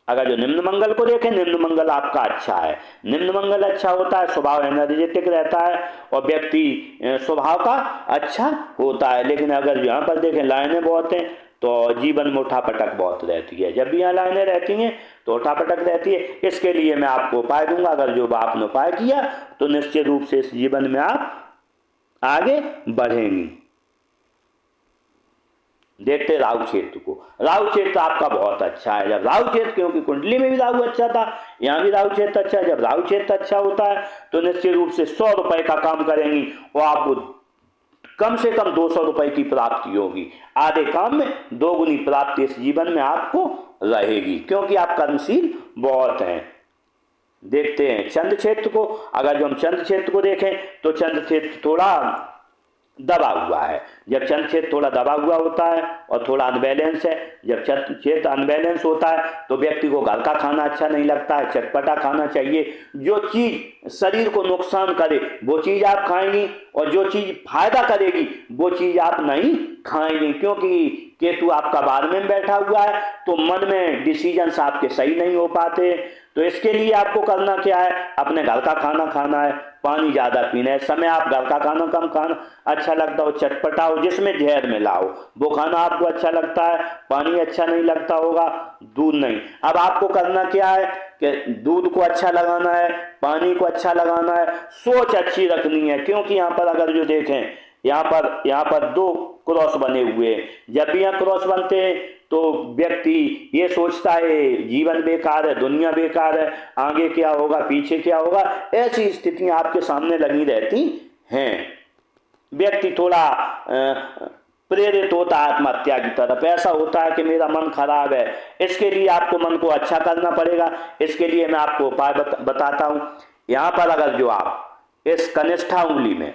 [SPEAKER 1] अगर जो निम्न मंगल को देखें, निम्न मंगल आपका अच्छा है। निम्न मंगल अच्छा होता है, स्वभाव एनर्जेटिक रहता है और व्यक्ति स्वभाव का अच्छा होता है। लेकिन अगर यहाँ पर देखें लाइनें बहुत हैं तो जीवन में उठापटक बहुत रहती है। जब भी यहाँ लाइनें रहती हैं तो उठापटक रहती है। इसके लिए मैं आपको उपाय दूंगा। अगर जो आपने उपाय किया तो निश्चित रूप से इस जीवन में आप आगे बढ़ेंगी। देखते राहु क्षेत्र को। राहु क्षेत्र आपका बहुत अच्छा है। जब राहु क्षेत्र, क्योंकि कुंडली में भी राहु अच्छा था, यहाँ भी राहु क्षेत्र अच्छा है। जब राहु क्षेत्र अच्छा होता है तो निश्चित रूप से 100 रुपए का काम करेंगी और आपको कम से कम 200 रुपए की प्राप्ति होगी। आधे काम में दोगुनी प्राप्ति इस जीवन में आपको रहेगी, क्योंकि आप कर्मशील बहुत हैं। देखते हैं चंद्र क्षेत्र को। अगर जो हम चंद्र क्षेत्र को देखें तो चंद्र क्षेत्र थोड़ा दबा हुआ है। जब चंद्र क्षेत्र थोड़ा दबा हुआ होता है और थोड़ा अनबैलेंस है, जब चंद्र क्षेत्र अनबैलेंस होता है तो व्यक्ति को घर का खाना अच्छा नहीं लगता है, चटपटा खाना चाहिए। जो चीज शरीर को नुकसान करे वो चीज आप खाएंगी और जो चीज फायदा करेगी वो चीज आप नहीं खाएंगी। क्योंकि केतु आपका 12वें में बैठा हुआ है तो मन में डिसीजंस आपके सही नहीं हो पाते। तो इसके लिए आपको करना क्या है, अपने घर का खाना खाना है, पानी ज्यादा पीना है। इस समय आप घर का खाना कम खाना अच्छा लगता हो, चटपटा हो जिसमें जहर मिला हो वो खाना आपको अच्छा लगता है। पानी अच्छा नहीं लगता होगा, दूध नहीं। अब आपको करना क्या है कि दूध को अच्छा लगाना है, पानी को अच्छा लगाना है, सोच अच्छी रखनी है। क्योंकि यहाँ पर अगर जो देखें यहाँ पर 2 क्रॉस बने हुए हैं। जब भी यहाँ क्रॉस बनते हैं तो व्यक्ति ये सोचता है जीवन बेकार है, दुनिया बेकार है, आगे क्या होगा, पीछे क्या होगा, ऐसी स्थितियां आपके सामने लगी रहती हैं। व्यक्ति थोड़ा प्रेरित होता है आत्महत्या की तरफ। ऐसा होता है कि मेरा मन खराब है। इसके लिए आपको मन को अच्छा करना पड़ेगा। इसके लिए मैं आपको उपाय बताता हूं। यहाँ पर अगर जो आप इस कनिष्ठा उंगली में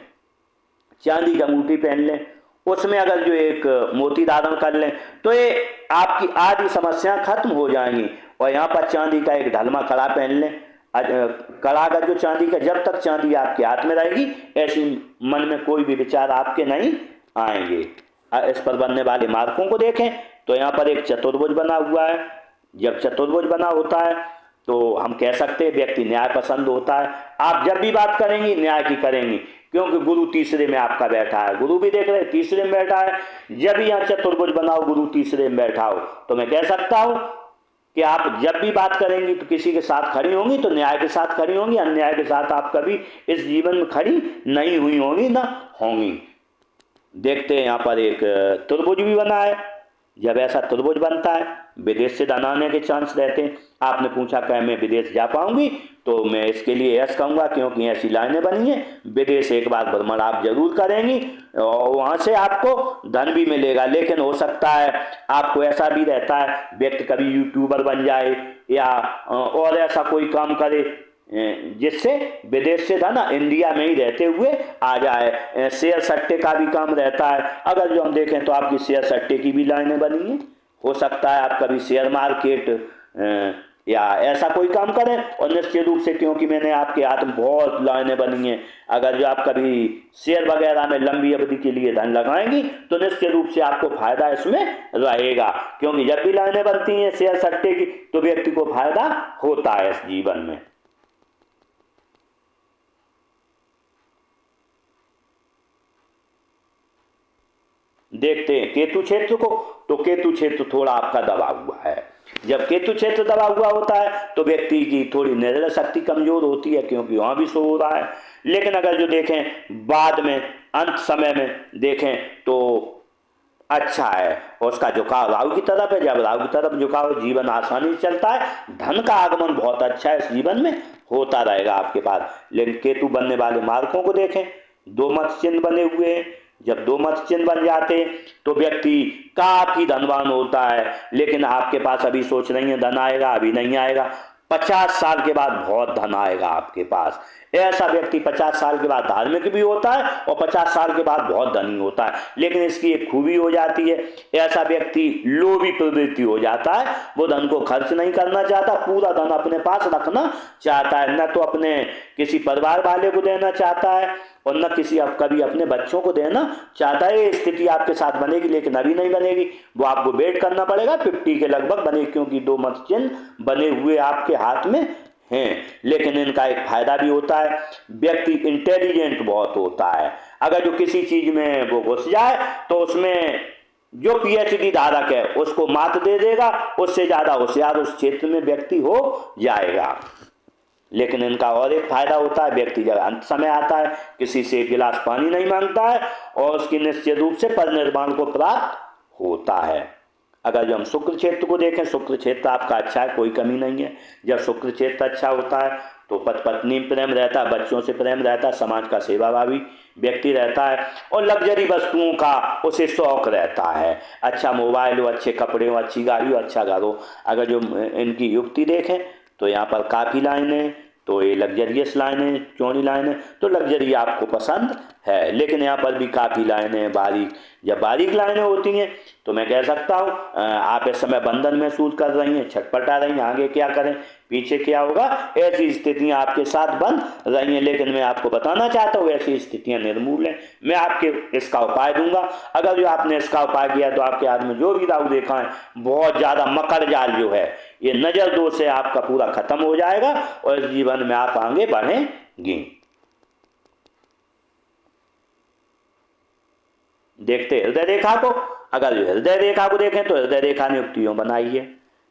[SPEAKER 1] चांदी की अंगूठी पहन लें, उसमें अगर जो एक मोती धारण कर लें तो ये आपकी आदि समस्याएं खत्म हो जाएंगी और यहाँ पर चांदी का एक ढलमा कड़ा पहन लें। कड़ा का जो चांदी का, जब तक चांदी आपके हाथ में रहेगी ऐसी मन में कोई भी विचार आपके नहीं आएंगे। इस पर बनने वाले मार्कों को देखें तो यहाँ पर एक चतुर्भुज बना हुआ है। जब चतुर्भुज बना होता है तो हम कह सकते हैं व्यक्ति न्याय पसंद होता है। आप जब भी बात करेंगी न्याय की करेंगी, क्योंकि गुरु तीसरे में आपका बैठा है। गुरु भी देख रहे हैं तीसरे में बैठा है। जब भी यहाँ चतुर्भुज बनाओ, गुरु तीसरे में बैठा हो, तो मैं कह सकता हूँ कि आप जब भी बात करेंगी तो किसी के साथ खड़ी होंगी तो न्याय के साथ खड़ी होंगी, अन्याय के साथ आप कभी इस जीवन में खड़ी नहीं हुई होंगी, ना होंगी। देखते हैं यहाँ पर एक त्रिभुज भी बना है। जब ऐसा त्रिभुज बनता है विदेश से धन आने के चांस रहते हैं। आपने पूछा क्या मैं विदेश जा पाऊंगी, तो मैं इसके लिए यस कहूँगा, क्योंकि ऐसी लाइनें बनी हैं। विदेश एक बार भ्रमण आप जरूर करेंगी और वहाँ से आपको धन भी मिलेगा। लेकिन हो सकता है आपको ऐसा भी रहता है व्यक्ति कभी यूट्यूबर बन जाए या और ऐसा कोई काम करे जिससे विदेश से धन इंडिया में ही रहते हुए आ जाए। शेयर सट्टे का भी काम रहता है। अगर जो हम देखें तो आपकी शेयर सट्टे की भी लाइनें बनी हैं। हो सकता है आप कभी शेयर मार्केट या ऐसा कोई काम करें, और निश्चित रूप से, क्योंकि मैंने आपके हाथ में बहुत लाइनें बनी हैं, अगर जो आप कभी शेयर वगैरह में लंबी अवधि के लिए धन लगाएंगी तो निश्चित रूप से आपको फायदा इसमें रहेगा। क्योंकि जब भी लाइनें बनती हैं शेयर सट्टे की तो व्यक्ति को फायदा होता है इस जीवन में। देखते हैं केतु क्षेत्र को, तो केतु क्षेत्र थोड़ा आपका दबा हुआ है। जब केतु क्षेत्र दबा हुआ होता है तो व्यक्ति की थोड़ी निर्णय शक्ति कमजोर होती है, क्योंकि वहां भी शो हो रहा है। लेकिन अगर जो देखें बाद में अंत समय में देखें तो अच्छा है, और उसका झुकाव राहु की तरफ है। जब राहु की तरफ झुकाव जीवन आसानी से चलता है, धन का आगमन बहुत अच्छा है इस जीवन में होता रहेगा आपके पास। लेकिन केतु बनने वाले मार्कों को देखें, दो मत चिन्ह बने हुए हैं। जब दो मत चिन्ह बन जाते तो व्यक्ति काफी धनवान होता है, लेकिन आपके पास अभी सोच रही है धन आएगा, अभी नहीं आएगा। 50 साल के बाद बहुत धन आएगा आपके पास। ऐसा व्यक्ति 50 साल के बाद धार्मिक भी होता है और 50 साल के बाद बहुत धनी होता है। लेकिन इसकी एक खूबी हो जाती है, ऐसा व्यक्ति लोभी प्रवृत्ति हो जाता है। वो धन को खर्च नहीं करना चाहता, पूरा धन अपने पास रखना चाहता है। न तो अपने किसी परिवार वाले को देना चाहता है और न किसी कभी अपने बच्चों को देना चाहता है। ये स्थिति आपके साथ बनेगी, लेकिन अभी नहीं बनेगी। वो आपको वेट करना पड़ेगा, 50 के लगभग बनेगी, क्योंकि दो मत चिन्ह बने हुए आपके हाथ में हैं। लेकिन इनका एक फायदा भी होता है, व्यक्ति इंटेलिजेंट बहुत होता है। अगर जो किसी चीज में वो घुस जाए तो उसमें जो पीएचडी धारक है उसको मात दे देगा, उससे ज्यादा होशियार उस क्षेत्र में व्यक्ति हो जाएगा। लेकिन इनका और एक फायदा होता है, व्यक्ति जब अंत समय आता है किसी से एक गिलास पानी नहीं मांगता है और उसकी निश्चित रूप से परिनिर्वाण को प्राप्त होता है। अगर जो हम शुक्र क्षेत्र को देखें, शुक्र क्षेत्र आपका अच्छा है, कोई कमी नहीं है। जब शुक्र क्षेत्र अच्छा होता है तो पति पत्नी प्रेम रहता है, बच्चों से प्रेम रहता है, समाज का सेवाभावी व्यक्ति रहता है और लग्जरी वस्तुओं का उसे शौक रहता है। अच्छा मोबाइल हो, अच्छे कपड़े हो, अच्छी गाड़ी हो, अच्छा घर हो। अगर जो इनकी युक्ति देखें तो यहाँ पर काफ़ी लाइनें, तो ये लग्जरियस लाइनें, चौड़ी लाइनें, तो लग्जरी आपको पसंद है। लेकिन यहाँ पर भी काफ़ी लाइनें बारीक, जब बारीक लाइनें होती हैं तो मैं कह सकता हूँ आप इस समय बंधन महसूस कर रही हैं, छटपटा रही हैं, आगे क्या करें पीछे क्या होगा, ऐसी स्थितियाँ आपके साथ बन रही हैं। लेकिन मैं आपको बताना चाहता हूँ ऐसी स्थितियाँ निर्मूल हैं। मैं आपके इसका उपाय दूंगा। अगर जो आपने इसका उपाय किया तो आपके हाथ में जो भी राहु देखा है, बहुत ज़्यादा मकर जाल जो है, ये नजर दोष से आपका पूरा खत्म हो जाएगा और इस जीवन में आप आगे बढ़ेंगी। देखते हृदय रेखा को। अगर हृदय रेखा को देखें तो हृदय रेखा ने युक्तियों बनाई है,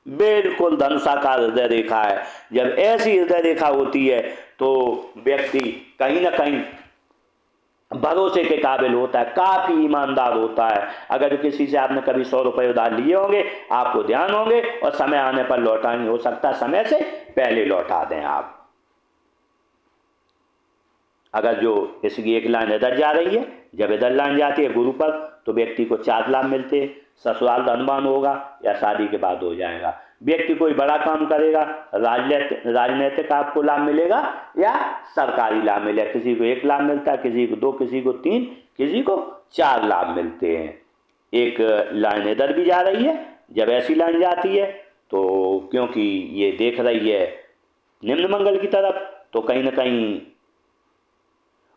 [SPEAKER 1] बिल्कुल धनुषाकार हृदय रेखा है। जब ऐसी हृदय रेखा होती है तो व्यक्ति कहीं ना कहीं भरोसे के काबिल होता है, काफी ईमानदार होता है। अगर किसी से आपने कभी 100 रुपये उधार लिए होंगे, आपको ध्यान होंगे और समय आने पर लौटानी, हो सकता है समय से पहले लौटा दें आप। अगर जो इसकी एक लाइन इधर जा रही है, जब इधर लाइन जाती है गुरु पर, तो व्यक्ति को 4 लाभ मिलते हैं। ससुराल धनवान होगा या शादी के बाद हो जाएगा। व्यक्ति कोई बड़ा काम करेगा, राजनीतिक आपको लाभ मिलेगा या सरकारी लाभ मिलेगा। किसी को 1 लाभ मिलता है, किसी को 2, किसी को 3, किसी को 4 लाभ मिलते हैं। एक लाइन इधर भी जा रही है, जब ऐसी लाइन जाती है तो क्योंकि ये देख रही है निम्न मंगल की तरफ, तो कहीं ना कहीं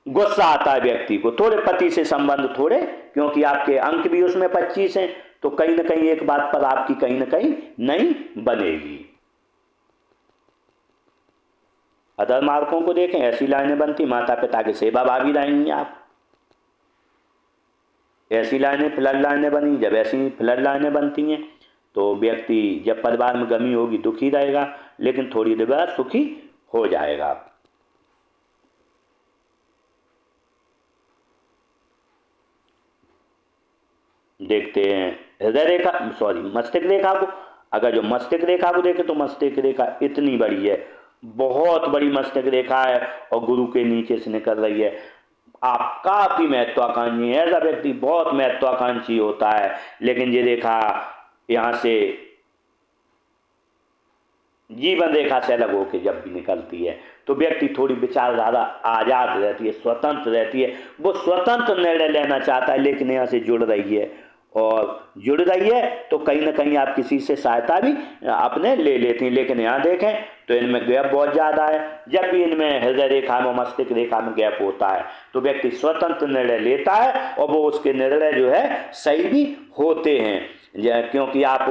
[SPEAKER 1] गुस्सा आता है व्यक्ति को, थोड़े पति से संबंध थोड़े, क्योंकि आपके अंक भी उसमें 25 हैं, तो कहीं ना कहीं एक बात पर आपकी कहीं ना कहीं नहीं बनेगी। अदर मार्कों को देखें, ऐसी लाइनें बनती, माता पिता की सेवा भावी रहेंगी आप, ऐसी लाइनें फ्लड लाइनें बनी, जब ऐसी फ्लड लाइनें बनती हैं तो व्यक्ति जब परिवार में गमी होगी दुखी रहेगा, लेकिन थोड़ी देर बाद सुखी हो जाएगा। देखते हैं हृदय रेखा, सॉरी मस्तिष्क रेखा को। अगर जो मस्तिष्क रेखा को देखें तो मस्तिष्क रेखा इतनी बड़ी है, बहुत बड़ी मस्तिष्क रेखा है, और गुरु के नीचे से निकल रही है। आप काफी महत्वाकांक्षी है, ऐसा व्यक्ति बहुत महत्वाकांक्षी होता है, लेकिन ये रेखा यहाँ से जीवन रेखा से अलग होकर जब भी निकलती है तो व्यक्ति थोड़ी विचारधारा आजाद रहती है, स्वतंत्र रहती है, वो स्वतंत्र निर्णय लेना चाहता है, लेकिन यहाँ से जुड़ रही है, और जुड़ रही है तो कहीं ना कहीं आप किसी से सहायता भी अपने ले लेती हैं। लेकिन यहाँ देखें तो इनमें गैप बहुत ज़्यादा है, जब भी इनमें हृदय रेखा में मस्तिष्क रेखा में गैप होता है तो व्यक्ति स्वतंत्र निर्णय लेता है, और वो उसके निर्णय जो है सही भी होते हैं, क्योंकि आप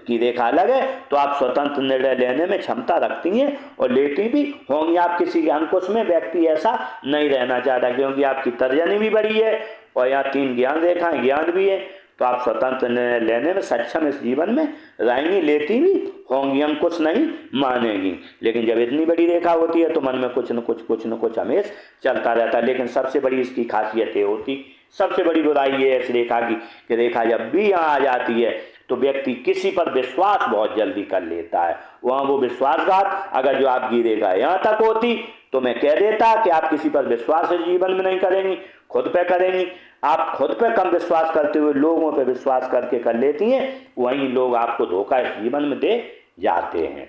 [SPEAKER 1] की रेखा अलग है तो आप स्वतंत्र निर्णय लेने में क्षमता रखती हैं और लेती भी होंगी। आप किसी के अंकुश में व्यक्ति ऐसा नहीं रहना चाहता, क्योंकि आपकी तर्जनी भी बड़ी है और यहाँ 3 ज्ञान रेखाएं, ज्ञान भी है, तो आप स्वतंत्र निर्णय लेने में सक्षम इस जीवन में रहेंगी, लेती भी होंगी, अंकुश नहीं मानेंगी। लेकिन जब इतनी बड़ी रेखा होती है तो मन में कुछ न कुछ हमेशा चलता रहता है। लेकिन सबसे बड़ी इसकी खासियत ये होती, सबसे बड़ी बुराई ये है इस रेखा की कि रेखा जब भी यहाँ आ जाती है तो व्यक्ति किसी पर विश्वास बहुत जल्दी कर लेता है। वहाँ वो विश्वासघात अगर जो आपकी रेखा यहाँ तक होती तो मैं कह देता कि आप किसी पर विश्वास जीवन में नहीं करेंगी, खुद पे करेंगी। आप खुद पे कम विश्वास करते हुए लोगों पे विश्वास करके कर लेती हैं, वहीं लोग आपको धोखा इस जीवन में दे जाते हैं।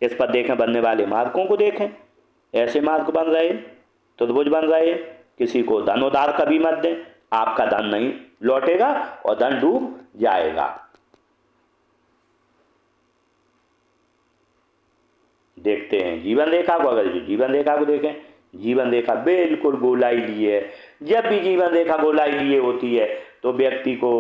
[SPEAKER 1] इस पर देखें बनने वाले मार्कों को देखें, ऐसे मार्क बन रहे, त्रिभुज बन रहे, किसी को धन उधार कभी मत दें, आपका धन नहीं लौटेगा और धन डूब जाएगा। देखते हैं जीवन रेखा को, अगर जो जीवन रेखा को देखें, जीवन रेखा बिल्कुल गोलाई लिए है। जब भी जीवन रेखा गोलाई लिए होती है तो व्यक्ति को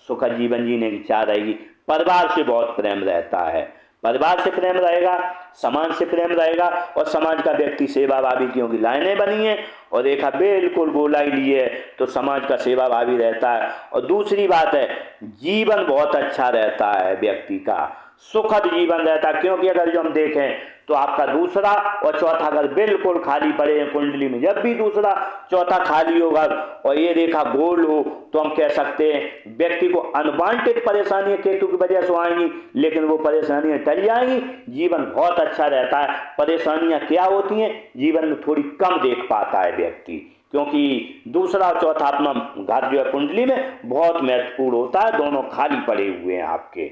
[SPEAKER 1] सुखद जीवन जीने की चाह रहेगी, परिवार से बहुत प्रेम रहता है, परिवार से प्रेम रहेगा, समाज से प्रेम रहेगा, और समाज का व्यक्ति सेवाभावी, क्योंकि लाइनें बनी है और रेखा बिल्कुल गोलाई लिए है तो समाज का सेवाभावी रहता है। और दूसरी बात है जीवन बहुत अच्छा रहता है, व्यक्ति का सुखद जीवन रहता है, क्योंकि अगर जो हम देखें तो आपका दूसरा और चौथा घर बिल्कुल खाली पड़े हैं कुंडली में। जब भी दूसरा चौथा खाली होगा और ये रेखा गोल हो तो हम कह सकते हैं व्यक्ति को अनवांटेड परेशानियां केतु की वजह से आएंगी, लेकिन वो परेशानियां टल जाएंगी, जीवन बहुत अच्छा रहता है। परेशानियां क्या होती हैं, जीवन में थोड़ी कम देख पाता है व्यक्ति, क्योंकि दूसरा और चौथा अपना घर जो है कुंडली में बहुत महत्वपूर्ण होता है, दोनों खाली पड़े हुए हैं आपके।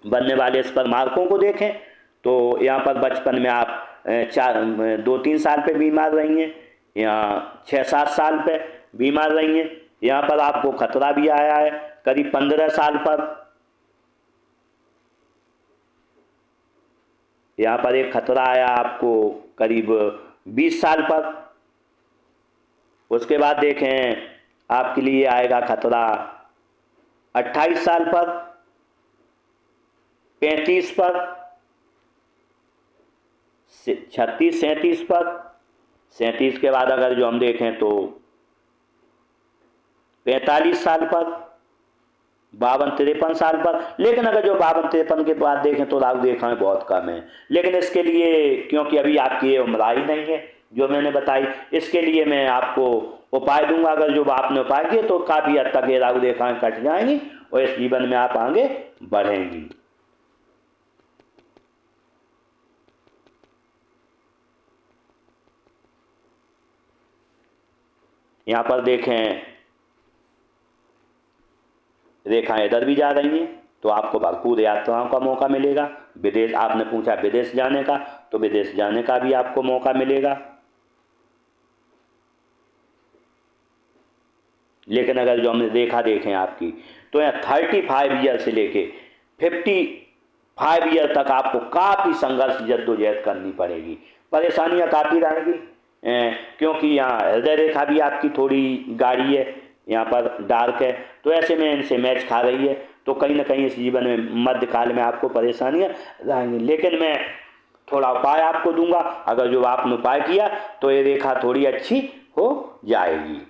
[SPEAKER 1] बनने वाले इस पर मार्कों को देखें तो यहाँ पर बचपन में आप 2-3 साल पे बीमार रही हैं, यहाँ 6-7 साल पे बीमार रही हैं, यहाँ पर आपको खतरा भी आया है करीब 15 साल पर, यहाँ पर एक खतरा आया आपको करीब 20 साल पर। उसके बाद देखें आपके लिए आएगा खतरा 28 साल पर, 35 पर, 36-37 पर, 37 के बाद अगर जो हम देखें तो 45 साल पर, 52-53 साल पर। लेकिन अगर जो 52-53 के बाद देखें तो राहु रेखाएं बहुत कम है, लेकिन इसके लिए क्योंकि अभी आपकी ये उम्र ही नहीं है जो मैंने बताई, इसके लिए मैं आपको उपाय दूंगा। अगर जो आपने उपाय किए तो काफ़ी हद तक ये राहु रेखाएं कट जाएंगी और इस जीवन में आप आगे बढ़ेंगी। यहाँ पर देखें रेखाएं इधर भी जा रही हैं तो आपको भरपूर यात्राओं का मौका मिलेगा। विदेश, आपने पूछा विदेश जाने का, तो विदेश जाने का भी आपको मौका मिलेगा। लेकिन अगर जो हमने रेखा देखें आपकी तो यहाँ 35 ईयर से लेके 55 ईयर तक आपको काफ़ी संघर्ष जद्दोजहद करनी पड़ेगी, परेशानियां काफ़ी रहेंगी। क्योंकि यहाँ हृदय रेखा भी आपकी थोड़ी गाढ़ी है, यहाँ पर डार्क है, तो ऐसे में इनसे मैच खा रही है, तो कहीं ना कहीं इस जीवन में मध्यकाल में आपको परेशानियां रहेंगी। लेकिन मैं थोड़ा उपाय आपको दूंगा, अगर जो आपने उपाय किया तो ये रेखा थोड़ी अच्छी हो जाएगी।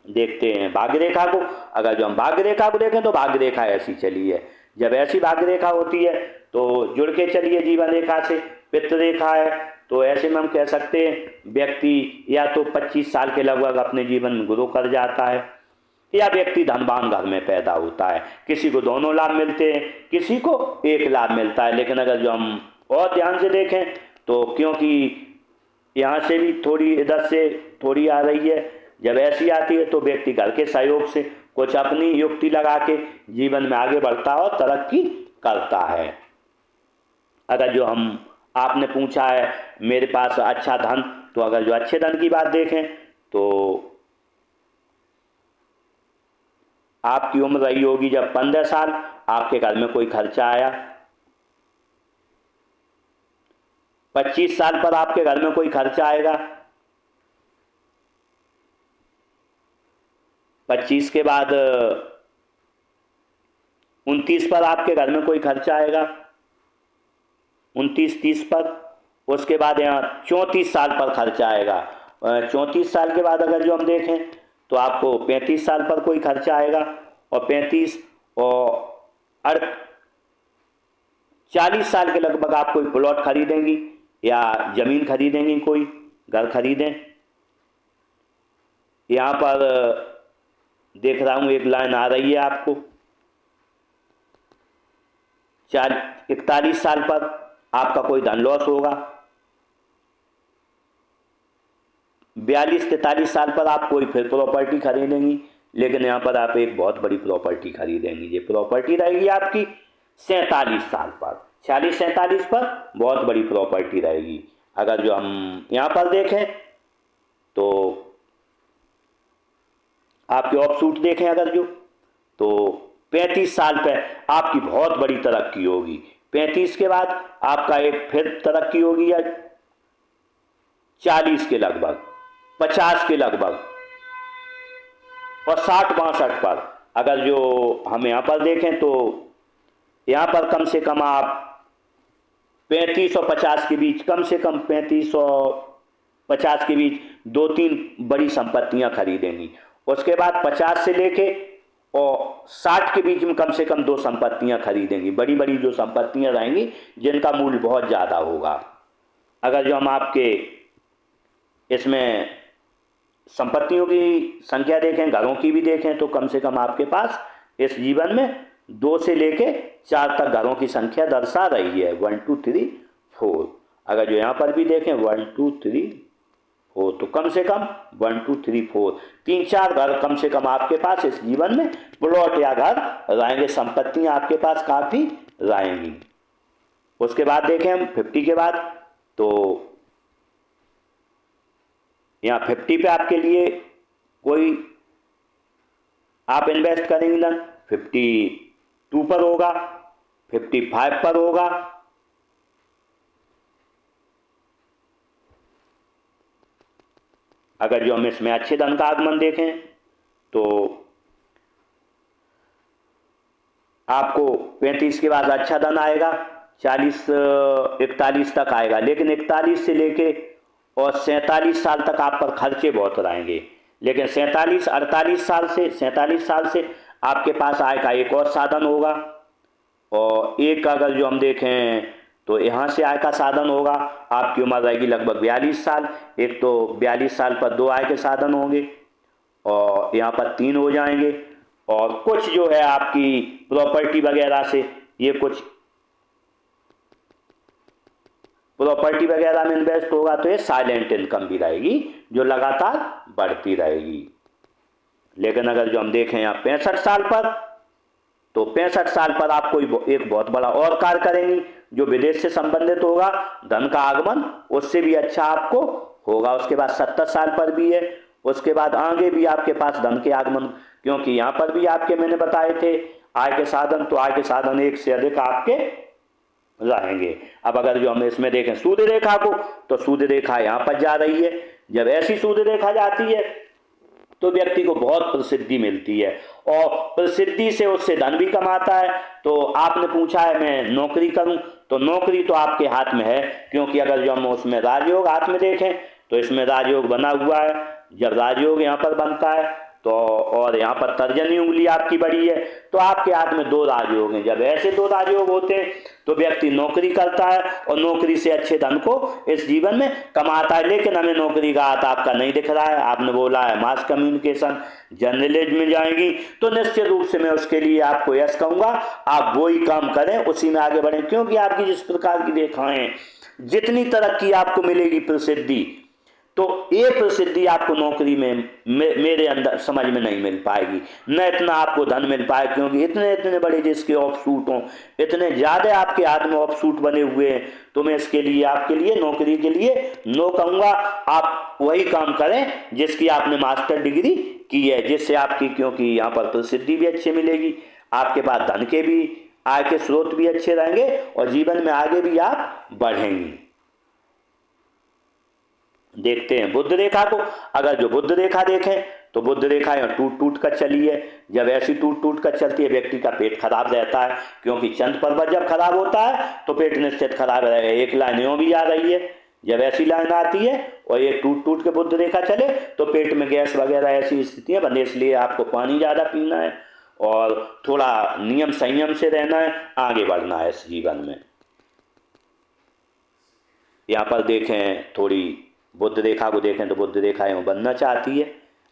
[SPEAKER 1] देखते हैं भाग्य रेखा को। अगर जो हम भाग्य रेखा को देखें तो भाग्य रेखा ऐसी चली है, जब ऐसी भाग्य रेखा होती है तो जुड़ के चलिए जीवन रेखा से। पितृ रेखा है तो ऐसे में हम कह सकते हैं व्यक्ति या तो 25 साल के लगभग अपने जीवन में ग्रो कर जाता है, या व्यक्ति धनवान घर में पैदा होता है। किसी को दोनों लाभ मिलते हैं, किसी को एक लाभ मिलता है। लेकिन अगर जो हम और ध्यान से देखें तो क्योंकि यहाँ से भी थोड़ी इधर से थोड़ी आ रही है, जब ऐसी आती है तो व्यक्ति घर के सहयोग से कुछ अपनी युक्ति लगा के जीवन में आगे बढ़ता है और तरक्की करता है। अगर जो हम आपने पूछा है मेरे पास अच्छा धन, तो अगर जो अच्छे धन की बात देखें तो आपकी उम्र रही होगी जब 15 साल, आपके घर में कोई खर्चा आया। 25 साल पर आपके घर में कोई खर्चा आएगा। 25 के बाद 29 पर आपके घर में कोई खर्चा आएगा, 29-30 पर। उसके बाद यहाँ 34 साल पर खर्चा आएगा। 34 साल के बाद अगर जो हम देखें तो आपको 35 साल पर कोई खर्चा आएगा, और 35 और 40 साल के लगभग आप कोई प्लॉट खरीदेंगी या ज़मीन खरीदेंगी, कोई घर खरीदें। यहाँ पर देख रहा हूँ एक लाइन आ रही है आपको, 41 साल पर आपका कोई धन लॉस होगा। 42-43 साल पर आप कोई फिर प्रॉपर्टी खरीदेंगी, लेकिन यहाँ पर आप एक बहुत बड़ी प्रॉपर्टी खरीदेंगी। ये प्रॉपर्टी रहेगी आपकी 47 साल पर, 46-47 पर बहुत बड़ी प्रॉपर्टी रहेगी। अगर जो हम यहाँ पर देखें तो आपके ऑफशूट देखें अगर जो, तो 35 साल पर आपकी बहुत बड़ी तरक्की होगी। 35 के बाद आपका एक फिर तरक्की होगी, या 40 के लगभग, 50 के लगभग, और 60-62 पर अगर जो हम यहाँ पर देखें तो यहाँ पर कम से कम आप 35 और 50 के बीच, कम से कम 35 और 50 के बीच 2-3 बड़ी संपत्तियां खरीदेंगी। उसके बाद 50 से लेके और 60 के बीच में कम से कम 2 संपत्तियां खरीदेंगी, बड़ी बड़ी जो संपत्तियां रहेंगी जिनका मूल्य बहुत ज़्यादा होगा। अगर जो हम आपके इसमें संपत्तियों की संख्या देखें, घरों की भी देखें, तो कम से कम आपके पास इस जीवन में 2 से लेके 4 तक घरों की संख्या दर्शा रही है, 1 2 3 4। अगर जो यहाँ पर भी देखें 1 2 3 4, तो कम से कम 1 2 3 4 3-4 घर कम से कम आपके पास इस जीवन में प्लॉट या घर रहेंगे, संपत्तियां आपके पास काफ़ी रहेंगी। उसके बाद देखें हम 50 के बाद, तो यहाँ 50 पे आपके लिए कोई आप इन्वेस्ट करेंगे ना, 52 पर होगा, 55 पर होगा, अगर जो हम इसमें अच्छे धन का आगमन देखें तो आपको 35 के बाद अच्छा धन आएगा, 40-41 तक आएगा। लेकिन 41 से लेके और 47 साल तक आप पर खर्चे बहुत रहेंगे। लेकिन 47-48 साल से 47 साल से आपके पास आय का एक और साधन होगा, और एक अगर जो हम देखें तो यहाँ से आय का साधन होगा। आपकी उम्र रहेगी लगभग 42 साल, एक तो 42 साल पर 2 आय के साधन होंगे और यहाँ पर 3 हो जाएंगे, और कुछ जो है आपकी प्रॉपर्टी वगैरह से, ये कुछ प्रॉपर्टी वगैरह में इन्वेस्ट होगा, तो ये साइलेंट इनकम भी रहेगी जो लगातार बढ़ती रहेगी। लेकिन अगर जो हम देखें यहाँ 65 साल पर, तो 65 साल पर आप कोई एक बहुत बड़ा और कार्य करेंगी जो विदेश से संबंधित होगा, धन का आगमन उससे भी अच्छा आपको होगा। उसके बाद 70 साल पर भी है, उसके बाद आगे भी आपके पास धन के आगमन, क्योंकि यहाँ पर भी आपके मैंने बताए थे आय के साधन, तो आय के साधन एक से अधिक आपके रहेंगे। अब अगर जो हम इसमें देखें सूर्य रेखा को, तो सूर्य रेखा यहाँ पर जा रही है। जब ऐसी सूर्य रेखा जाती है तो व्यक्ति को बहुत प्रसिद्धि मिलती है, और प्रसिद्धि से उससे धन भी कमाता है। तो आपने पूछा है मैं नौकरी करूं, तो नौकरी तो आपके हाथ में है, क्योंकि अगर जो हम उसमें राजयोग हाथ में देखें तो इसमें राजयोग बना हुआ है। जब राजयोग यहाँ पर बनता है तो, और यहाँ पर तर्जनी उंगली आपकी बड़ी है, तो आपके हाथ में दो राजयोग हैं। जब ऐसे दो राजयोग होते हैं तो व्यक्ति नौकरी करता है, और नौकरी से अच्छे धन को इस जीवन में कमाता है। लेकिन हमें नौकरी का हाथ आपका नहीं दिख रहा है। आपने बोला है मास कम्युनिकेशन जर्नलिज्म में जाएंगी, तो निश्चित रूप से मैं उसके लिए आपको यस कहूँगा, आप वो ही काम करें, उसी में आगे बढ़ें। क्योंकि आपकी जिस प्रकार की रेखाएं, जितनी तरक्की आपको मिलेगी प्रसिद्धि, तो ये प्रसिद्धि आपको नौकरी में मेरे अंदर समझ में नहीं मिल पाएगी, न इतना आपको धन मिल पाए, क्योंकि इतने इतने बड़े जिसके ऑफ सूट हों, इतने ज़्यादा आपके हाथ में ऑफ सूट बने हुए हैं, तो मैं इसके लिए आपके लिए नौकरी के लिए नो कहूँगा। आप वही काम करें जिसकी आपने मास्टर डिग्री की है, जिससे आपकी, क्योंकि यहाँ पर प्रसिद्धि भी अच्छी मिलेगी, आपके पास धन के भी, आय के स्रोत भी अच्छे रहेंगे, और जीवन में आगे भी आप बढ़ेंगी। देखते हैं बुध रेखा को। अगर जो बुध रेखा देखें तो बुध रेखा यहाँ टूट टूट कर चली है। जब ऐसी टूट टूट कर चलती है व्यक्ति का पेट खराब रहता है, क्योंकि चंद्र पर्वत जब खराब होता है तो पेट निश्चित खराब रहेगा। एक लाइन यूँ भी आ रही है, जब ऐसी लाइन आती है और ये टूट टूट के बुध रेखा चले तो पेट में गैस वगैरह ऐसी स्थितियाँ बने। इसलिए आपको पानी ज़्यादा पीना है और थोड़ा नियम संयम से रहना है, आगे बढ़ना है इस जीवन में। यहाँ पर देखें, थोड़ी बुध रेखा को देखें तो बुध रेखा यूँ बनना चाहती है।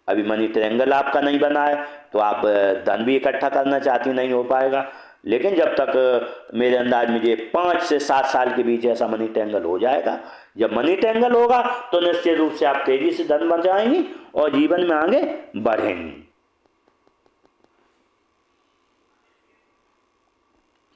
[SPEAKER 1] अभी मनी ट्रायंगल आपका नहीं बना है, तो आप धन भी इकट्ठा करना चाहती, नहीं हो पाएगा। लेकिन जब तक मेरे अंदाज में ये 5 से 7 साल के बीच ऐसा मनी ट्रायंगल हो जाएगा। जब मनी ट्रायंगल होगा तो निश्चित रूप से आप तेजी से धन बचाएंगी और जीवन में आगे बढ़ेंगी।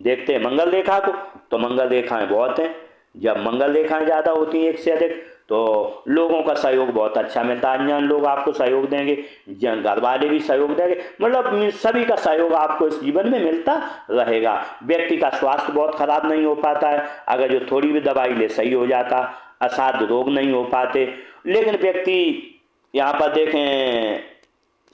[SPEAKER 1] देखते हैं मंगल रेखा को, तो मंगल रेखाएं बहुत हैं। जब मंगल रेखाएं ज़्यादा होती हैं एक से अधिक, तो लोगों का सहयोग बहुत अच्छा मिलता है। अनजान लोग आपको सहयोग देंगे, घर वाले भी सहयोग देंगे, मतलब सभी का सहयोग आपको इस जीवन में मिलता रहेगा। व्यक्ति का स्वास्थ्य बहुत खराब नहीं हो पाता है, अगर जो थोड़ी भी दवाई ले सही हो जाता। असाध्य रोग नहीं हो पाते। लेकिन व्यक्ति यहाँ पर देखें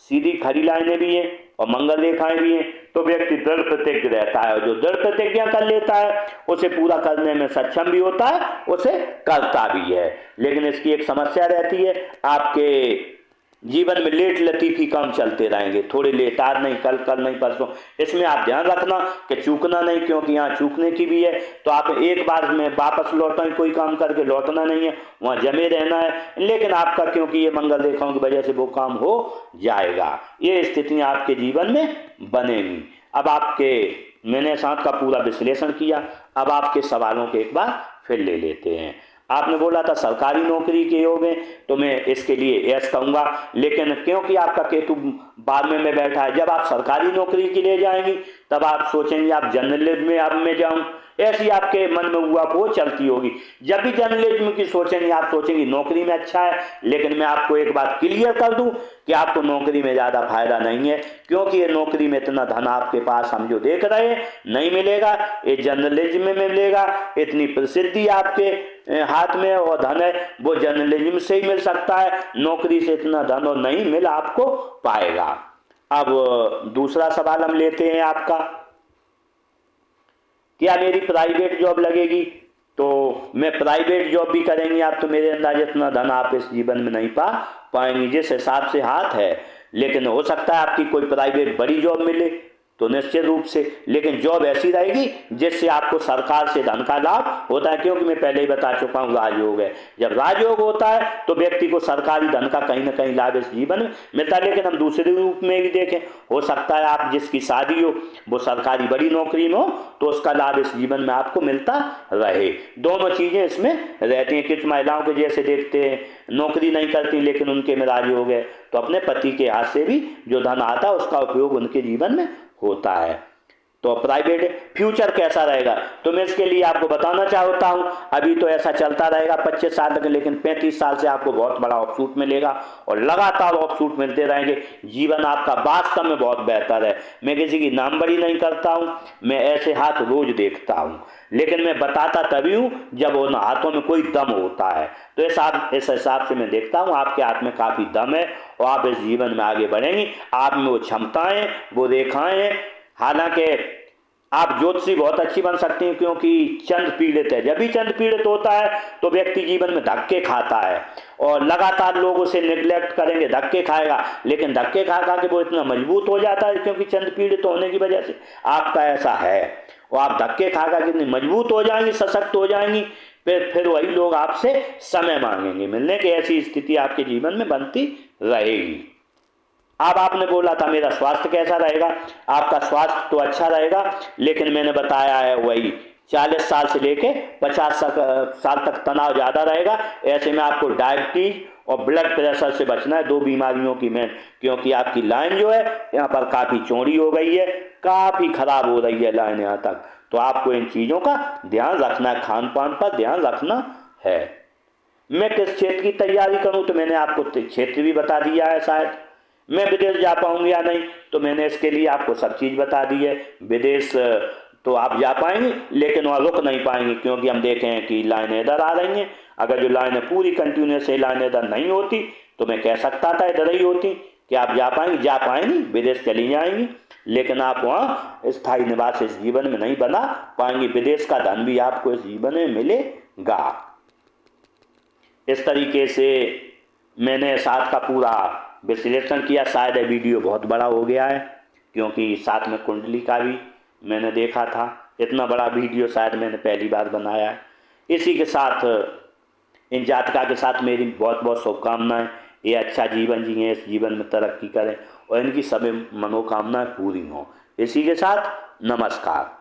[SPEAKER 1] सीधी खड़ी लाइनें भी हैं और मंगल रेखाएं भी हैं, तो व्यक्ति दृढ़ प्रतिज्ञ रहता है, और जो दृढ़ प्रतिज्ञा कर लेता है उसे पूरा करने में सक्षम भी होता है, उसे करता भी है। लेकिन इसकी एक समस्या रहती है, आपके जीवन में लेट लतीफ़ी काम चलते रहेंगे, थोड़े लेट, आज नहीं कल, कल नहीं परसों। इसमें आप ध्यान रखना कि चूकना नहीं, क्योंकि यहाँ चूकने की भी है। तो आप एक बार में वापस लौटें, कोई काम करके लौटना नहीं है, वहाँ जमे रहना है। लेकिन आपका, क्योंकि ये मंगल रेखाओं की वजह से वो काम हो जाएगा, ये स्थितियाँ आपके जीवन में बनेंगी। अब आपके, मैंने साथ का पूरा विश्लेषण किया, अब आपके सवालों के एक बार फिर ले लेते हैं। आपने बोला था सरकारी नौकरी के योग में, तो मैं इसके लिए यस कहूँगा। लेकिन क्योंकि आपका केतु बाद में बैठा है, जब आप सरकारी नौकरी के लिए जाएंगी तब आप सोचेंगे आप जर्नलिज्म में अब मैं जाऊँ, ऐसी आपके मन में हुआ वो चलती होगी। जब भी जर्नलिज्म की सोचेंगे आप सोचेंगे नौकरी में अच्छा है। लेकिन मैं आपको एक बात क्लियर कर दूं कि आपको नौकरी में ज़्यादा फायदा नहीं है, क्योंकि ये नौकरी में इतना धन आपके पास हम जो देख रहे हैं नहीं मिलेगा, ये जर्नलिज्म में मिलेगा। इतनी प्रसिद्धि आपके हाथ में और धन है वो जर्नलिज्म से ही मिल सकता है, नौकरी से इतना धन और नहीं मिल आपको पाएगा। अब दूसरा सवाल हम लेते हैं आपका, क्या मेरी प्राइवेट जॉब लगेगी? तो मैं प्राइवेट जॉब भी करेंगी आप, तो मेरे अंदाज इतना धन आप इस जीवन में नहीं पा पाएंगी जिस हिसाब से हाथ है। लेकिन हो सकता है आपकी कोई प्राइवेट बड़ी जॉब मिले, तो निश्चित रूप से, लेकिन जॉब ऐसी रहेगी जिससे आपको सरकार से धन का लाभ होता है। क्योंकि मैं पहले ही बता चुका हूँ राजयोग है, जब राजयोग होता है तो व्यक्ति को सरकारी धन का कहीं ना कहीं लाभ इस जीवन में मिलता है। लेकिन हम दूसरे रूप में भी देखें, हो सकता है आप जिसकी शादी हो वो सरकारी बड़ी नौकरी में हो, तो उसका लाभ इस जीवन में आपको मिलता रहे। दोनों चीज़ें इसमें रहती हैं। कुछ महिलाओं के जैसे देखते हैं नौकरी नहीं करती लेकिन उनके में राजयोग है, तो अपने पति के हाथ से भी जो धन आता है उसका उपयोग उनके जीवन में होता है। तो तो प्राइवेट फ्यूचर कैसा रहेगा, तो मैं इसके लिए आपको बताना चाहता हूँ। अभी तो ऐसा चलता रहेगा 25 साल तक, लेकिन 35 साल से आपको बहुत बड़ा ऑफशूट मिलेगा और लगातार ऑफशूट मिलते रहेंगे। जीवन आपका वास्तव में बहुत बेहतर है। मैं किसी की नामबरी नहीं करता हूँ, मैं ऐसे हाथ रोज देखता हूँ, लेकिन मैं बताता तभी हूँ जब उन हाथों में कोई दम होता है। तो इस हिसाब से मैं देखता हूँ आपके हाथ में काफ़ी दम है और आप इस जीवन में आगे बढ़ेंगे। आप में वो क्षमताएं, वो रेखाएं हैं। हालांकि आप ज्योतिषी बहुत अच्छी बन सकती हैं, क्योंकि चंद्र पीड़ित है। जब भी चंद्र पीड़ित होता है तो व्यक्ति जीवन में धक्के खाता है और लगातार लोग उसे निग्लेक्ट करेंगे, धक्के खाएगा, लेकिन धक्के खा खा के वो इतना मजबूत हो जाता है, क्योंकि चंद्र पीड़ित होने की वजह से आपका ऐसा है। और आप धक्के खा खा कितनी मजबूत हो जाएंगी, सशक्त हो जाएंगी, फिर वही लोग आपसे समय मांगेंगे मिलने की। ऐसी स्थिति आपके जीवन में बनती रहेगी। अब आपने बोला था मेरा स्वास्थ्य कैसा रहेगा। आपका स्वास्थ्य तो अच्छा रहेगा, लेकिन मैंने बताया है वही 40 साल से लेके 50 साल तक तनाव ज़्यादा रहेगा। ऐसे में आपको डायबिटीज और ब्लड प्रेशर से बचना है, 2 बीमारियों की मैं, क्योंकि आपकी लाइन जो है यहाँ पर काफ़ी चौड़ी हो गई है, काफ़ी खराब हो रही है लाइन यहाँ तक। तो आपको इन चीज़ों का ध्यान रखना है, खान पान पर ध्यान रखना है। मैं किस क्षेत्र की तैयारी करूं, तो मैंने आपको क्षेत्र भी बता दिया है। शायद मैं विदेश जा पाऊंगी या नहीं, तो मैंने इसके लिए आपको सब चीज़ बता दी है। विदेश तो आप जा पाएंगे, लेकिन वहाँ रुक नहीं पाएंगे, क्योंकि हम देखें हैं कि लाइनें इधर आ रही हैं। अगर जो लाइनें पूरी कंटिन्यूस है, लाइनें इधर नहीं होती, तो मैं कह सकता था इधर ही होती कि आप जा पाएंगी, विदेश चली जाएंगी, लेकिन आप वहाँ स्थायी निवास इस जीवन में नहीं बना पाएंगी। विदेश का धन भी आपको इस जीवन में मिलेगा। इस तरीके से मैंने साथ का पूरा विश्लेषण किया। शायद ये वीडियो बहुत बड़ा हो गया है, क्योंकि साथ में कुंडली का भी मैंने देखा था। इतना बड़ा वीडियो शायद मैंने पहली बार बनाया है। इसी के साथ इन जातका के साथ मेरी बहुत बहुत शुभकामनाएं। ये अच्छा जीवन जिए, इस जीवन में तरक्की करें और इनकी सभी मनोकामनाएं पूरी हों। इसी के साथ नमस्कार।